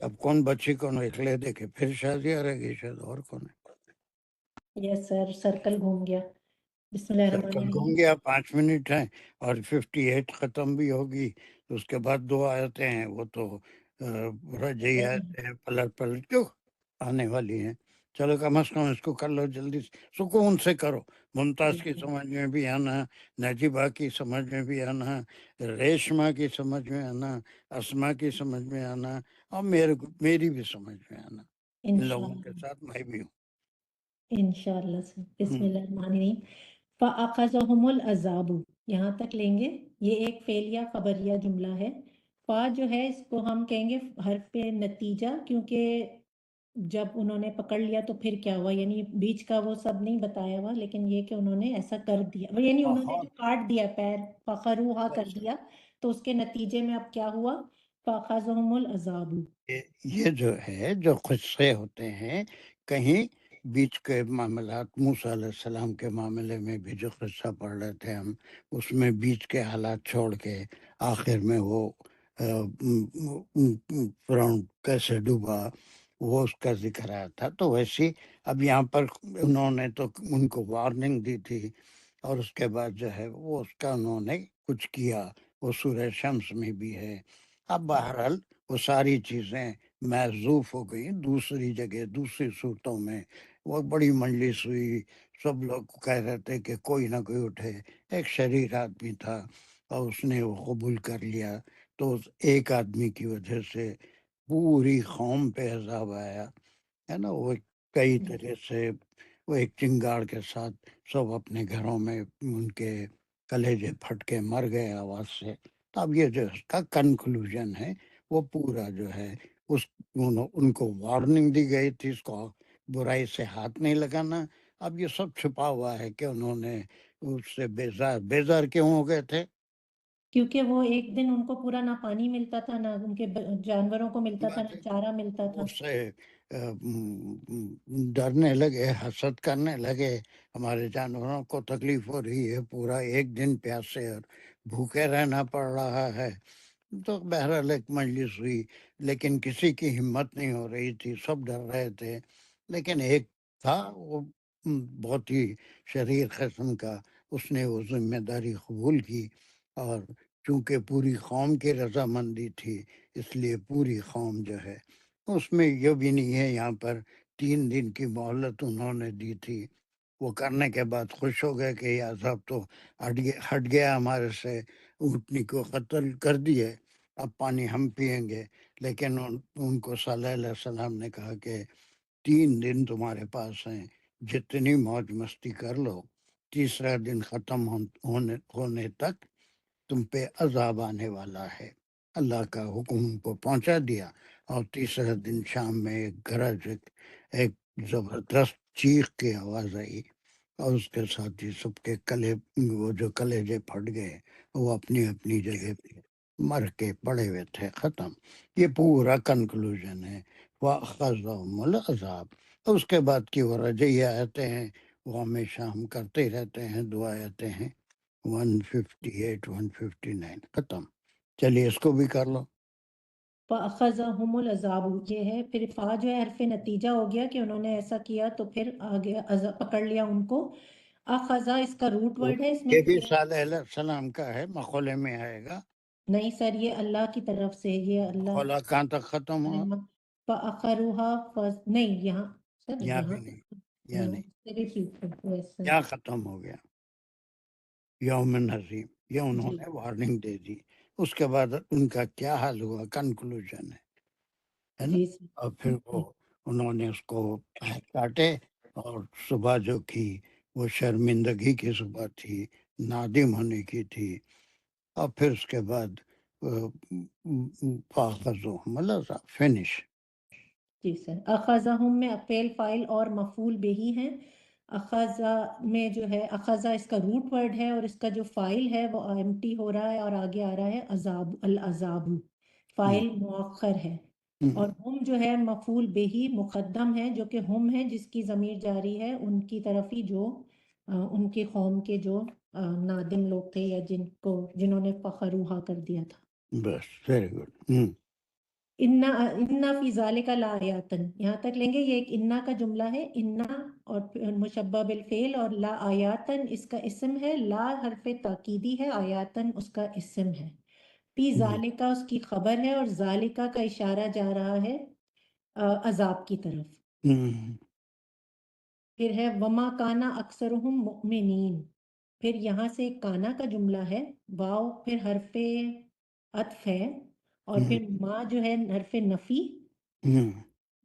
اب کون بچی کون اکلے دیکھے، پھر شادی رہ گئی شاید، اور کون ہے؟ یس سر، سرکل گھوم گیا۔ بسم اللہ الرحمن سرکل گھوم الرحیم۔ گیا، 5 منٹ ہیں اور 58 ختم بھی ہوگی، اس کے بعد 2 آیتیں ہیں، وہ تو رجعی آیتیں ہیں، پلٹ پلٹ جو آنے والی ہیں۔ چلو کم از کم اس کو کر لو جلدی سے، سکون سے کرو۔ ممتاز کی سمجھ میں بھی آنا، نجیبہ کی سمجھ میں بھی آنا، ریشمہ کی سمجھ میں آنا، اسما کی سمجھ میں آنا، اور میری بھی سمجھ میں آنا، ان لوگوں کے انشاءاللہ، ساتھ میں بھی ہوں۔ انشاءاللہ سر، بسم اللہ الرحمن الرحیم۔ فَأَخَذَهُمُ الْعَذَابُ، یہاں تک لیں گے. یہ ایک فعلیہ خبریہ جملہ ہے. فا جو ہے اس کو ہم کہیں گے حرف نتیجہ، کیونکہ جب انہوں نے پکڑ لیا تو پھر کیا ہوا، یعنی بیچ کا وہ سب نہیں بتایا ہوا، لیکن یہ کہ انہوں نے ایسا کر دیا، یعنی انہوں نے جو کاٹ دیا پیر، فخروہا کر دیا، تو اس کے نتیجے میں اب کیا ہوا، فَأَخَذَهُمُ الْعَذَابُ. یہ جو ہے جو قصے ہوتے ہیں، کہیں بیچ کے معاملات، موسیٰ علیہ السلام کے معاملے میں بھی جو قصہ پڑھ رہے تھے ہم، اس میں بیچ کے حالات چھوڑ کے آخر میں وہ فرعون کیسے ڈوبا وہ اس کا ذکر آیا تھا. تو ویسی اب یہاں پر انہوں نے تو ان کو وارننگ دی تھی، اور اس کے بعد جو ہے وہ اس کا انہوں نے کچھ کیا، وہ سورہ شمس میں بھی ہے. اب بہرحال وہ ساری چیزیں محذوف ہو گئی دوسری جگہ، دوسری صورتوں میں. وہ بڑی مجلس ہوئی، سب لوگ کہہ رہے تھے کہ کوئی نہ کوئی اٹھے. ایک شریر آدمی تھا اور اس نے وہ قبول کر لیا، تو اس ایک آدمی کی وجہ سے پوری قوم پہ عذاب آیا ہے نا. وہ کئی طرح سے وہ ایک چنگاڑ کے ساتھ سب اپنے گھروں میں ان کے کلیجے پھٹ کے مر گئے آواز سے. تو اب یہ جو اس کا کنکلوژن ہے وہ پورا جو ہے ان کو وارننگ دی گئی تھی، اس کو برائی سے ہاتھ نہیں لگانا. اب یہ سب چھپا ہوا ہے کہ انہوں نے اس سے بیزار کیوں ہو گئے تھے؟ کیونکہ وہ ایک دن ان کو پورا نہ پانی ملتا تھا، نہ ان کے جانوروں کو ملتا تھا، نہ چارہ ملتا تھا. اس سے ڈرنے لگے، حسد کرنے لگے، ہمارے جانوروں کو تکلیف ہو رہی ہے، پورا ایک دن پیاسے اور بھوکے رہنا پڑ رہا ہے. تو بہرحال ایک مجلس ہوئی، لیکن کسی کی ہمت نہیں ہو رہی تھی، سب ڈر رہے تھے. لیکن ایک تھا وہ بہت ہی شریر قسم کا، اس نے وہ ذمہ داری قبول کی، اور چونکہ پوری قوم کی رضامندی تھی اس لیے پوری قوم جو ہے، اس میں یہ بھی نہیں ہے، یہاں پر 3 دن کی مہلت انہوں نے دی تھی. وہ کرنے کے بعد خوش ہو گئے کہ یہ عذاب تو ہٹ گیا ہمارے سے، اونٹنی کو قتل کر دیے، اب پانی ہم پئیں گے. لیکن ان کو صالح علیہ السلام نے کہا کہ 3 دن تمہارے پاس ہیں، جتنی موج مستی کر لو، تیسرا دن ختم ہونے تک تم پہ عذاب آنے والا ہے. اللہ کا حکم کو پہنچا دیا، اور تیسرا دن شام میں ایک گرج، ایک زبردست چیخ کی آواز آئی، اور اس کے ساتھ ہی سب کے وہ جو کلیجے پھٹ گئے، وہ اپنی اپنی جگہ پہ مر کے پڑے ہوئے تھے، ختم. یہ پورا کنکلوژن ہے. وَأَخَذَهُمُ الْعَذَابُ. اس کے بعد کی وہ رجعی آیتیں ہیں، وہ ہمیشہ ہم کرتے ہی رہتے ہیں، دعا آیتیں ہیں 158 159 ختم. چلیے اس کو بھی کر لو. فَأَخَذَهُمُ الْعَذَابُ، یہ ہے پھر فا جو ہے حرف نتیجہ ہو گیا کہ انہوں نے ایسا کیا تو پھر آگے پکڑ لیا ان کو. اخذا اس کا روٹ ورڈ ہے، اس میں یہ بھی صالح علیہ السلام کا ہے، مقولے میں آئے گا. نہیں سر، یہ اللہ کی طرف سے، یہ اللہ. مقولہ کہاں تک ختم ہوا؟ فَأَخَرُوهَا نہیں یہاں سر، یہاں یہاں بھی نہیں، یہاں نہیں، ریپیٹ کرتے یہاں ختم ہو گیا. یوم نظیم، یہ انہوں جی نے وارننگ دے دی. اس کے بعد ان کا کیا حال ہوا، کنکلوژن ہے نا. جی سر. اور پھر وہ انہوں نے اس کو کاٹے، اور صبح جو کی وہ شرمندگی کی صبح تھی، نادم ہونے کی تھی. اور پھر اس کے بعد فَأَخَذَهُمُ الْعَذَابُ، فنش. جی سر. اخذہم میں فعل فاعل اور مفعول بہی ہیں. اخذا میں جو ہے، اخذا اس کا روٹ ورڈ ہے، اور اس کا جو فاعل ہے وہ ایمٹی ہو رہا ہے اور آگے آ رہا ہے عذاب، العذاب. فاعل مؤخر ہے، اور ہم جو ہے مفعول بہی مقدم ہے، جو کہ ہم ہے جس کی ضمیر جاری ہے ان کی طرف ہی، جو ان کی قوم کے جو نادم لوگ تھے، یا جنہوں نے فخروہا کر دیا تھا. بس ویری گڈ. انا فی ذالک لآیاتن، یہاں تک لیں گے. یہ ایک انا کا جملہ ہے، انا اور مشبہ بالفعل، اور لا آیاتن اس کا اسم ہے. لا حرف تاکیدی ہے، آیاتن اس کا اسم ہے. فی ذالکا اس کی خبر ہے، اور ذالکا کا اشارہ جا رہا ہے عذاب کی طرف. پھر ہے وما کانا اکثرہم مؤمنین. پھر یہاں سے کانا کا جملہ ہے، واو پھر حرف عطف ہے، اور پھر ما جو ہے حرف نفی.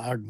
8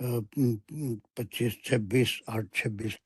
25-26 8-26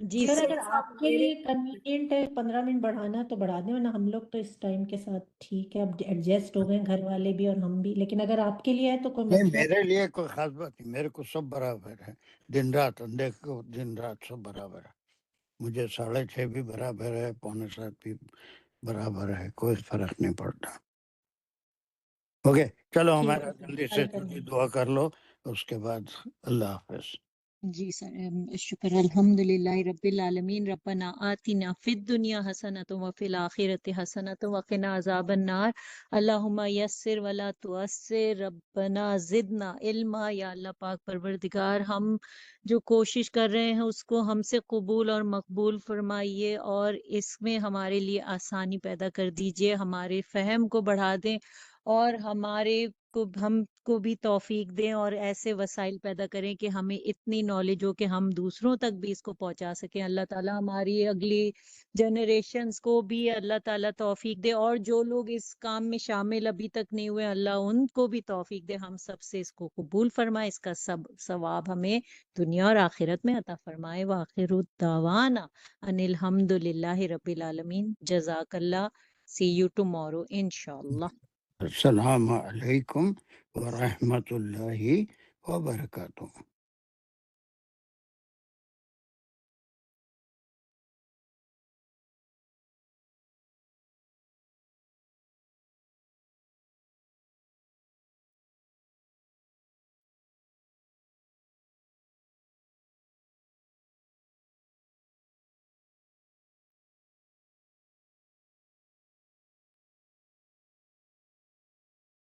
جی سر سر اگر آپ کے لیے کنوینئنٹ ہے 15 منٹ بڑھانا تو بڑھا دیں، ورنہ ہم لوگ تو اس ٹائم کے ساتھ ٹھیک ہے، اب ایڈجسٹ ہو گئے گھر والے بھی اور ہم بھی، لیکن اگر آپ کے لیے ہے تو کوئی نہیں، مسئلہ میرے لیے کوئی خاص بات نہیں، میرے کو سب برابر ہے، دن رات اندھے کو دن رات سب برابر ہے، مجھے 6:30 بھی برابر ہے، 6:45 بھی برابر ہے، کوئی فرق نہیں پڑتا۔ اوکے چلو، ٹھیک ہمارا ہے سر، جلدی کل سے کریں جلدی گے۔ دعا کر لو، اس کے بعد اللہ حافظ۔ جی سر شکر الحمدللہ رب العالمین، ربنا آتنا فی الدنیا حسنۃ وفی الآخرۃ حسنۃ وقنا عذاب النار، اللہم یسر ولا تعسر، ربنا زدنا علما۔ یا اللہ پاک پروردگار، ہم جو کوشش کر رہے ہیں اس کو ہم سے قبول اور مقبول فرمائیے، اور اس میں ہمارے لیے آسانی پیدا کر دیجئے، ہمارے فہم کو بڑھا دیں، اور ہم کو بھی توفیق دیں، اور ایسے وسائل پیدا کریں کہ ہمیں اتنی نالج ہو کہ ہم دوسروں تک بھی اس کو پہنچا سکیں۔ اللہ تعالیٰ ہماری اگلی جنریشنز کو بھی اللہ تعالیٰ توفیق دے، اور جو لوگ اس کام میں شامل ابھی تک نہیں ہوئے اللہ ان کو بھی توفیق دے، ہم سب سے اس کو قبول فرمائے، اس کا سب ثواب ہمیں دنیا اور آخرت میں عطا فرمائے۔ وآخر الدعوانا ان الحمد للہ رب العالمین۔ جزاک اللہ، سی یو ٹمورو انشاءاللہ۔ السلام علیکم ورحمۃ اللہ وبرکاتہ۔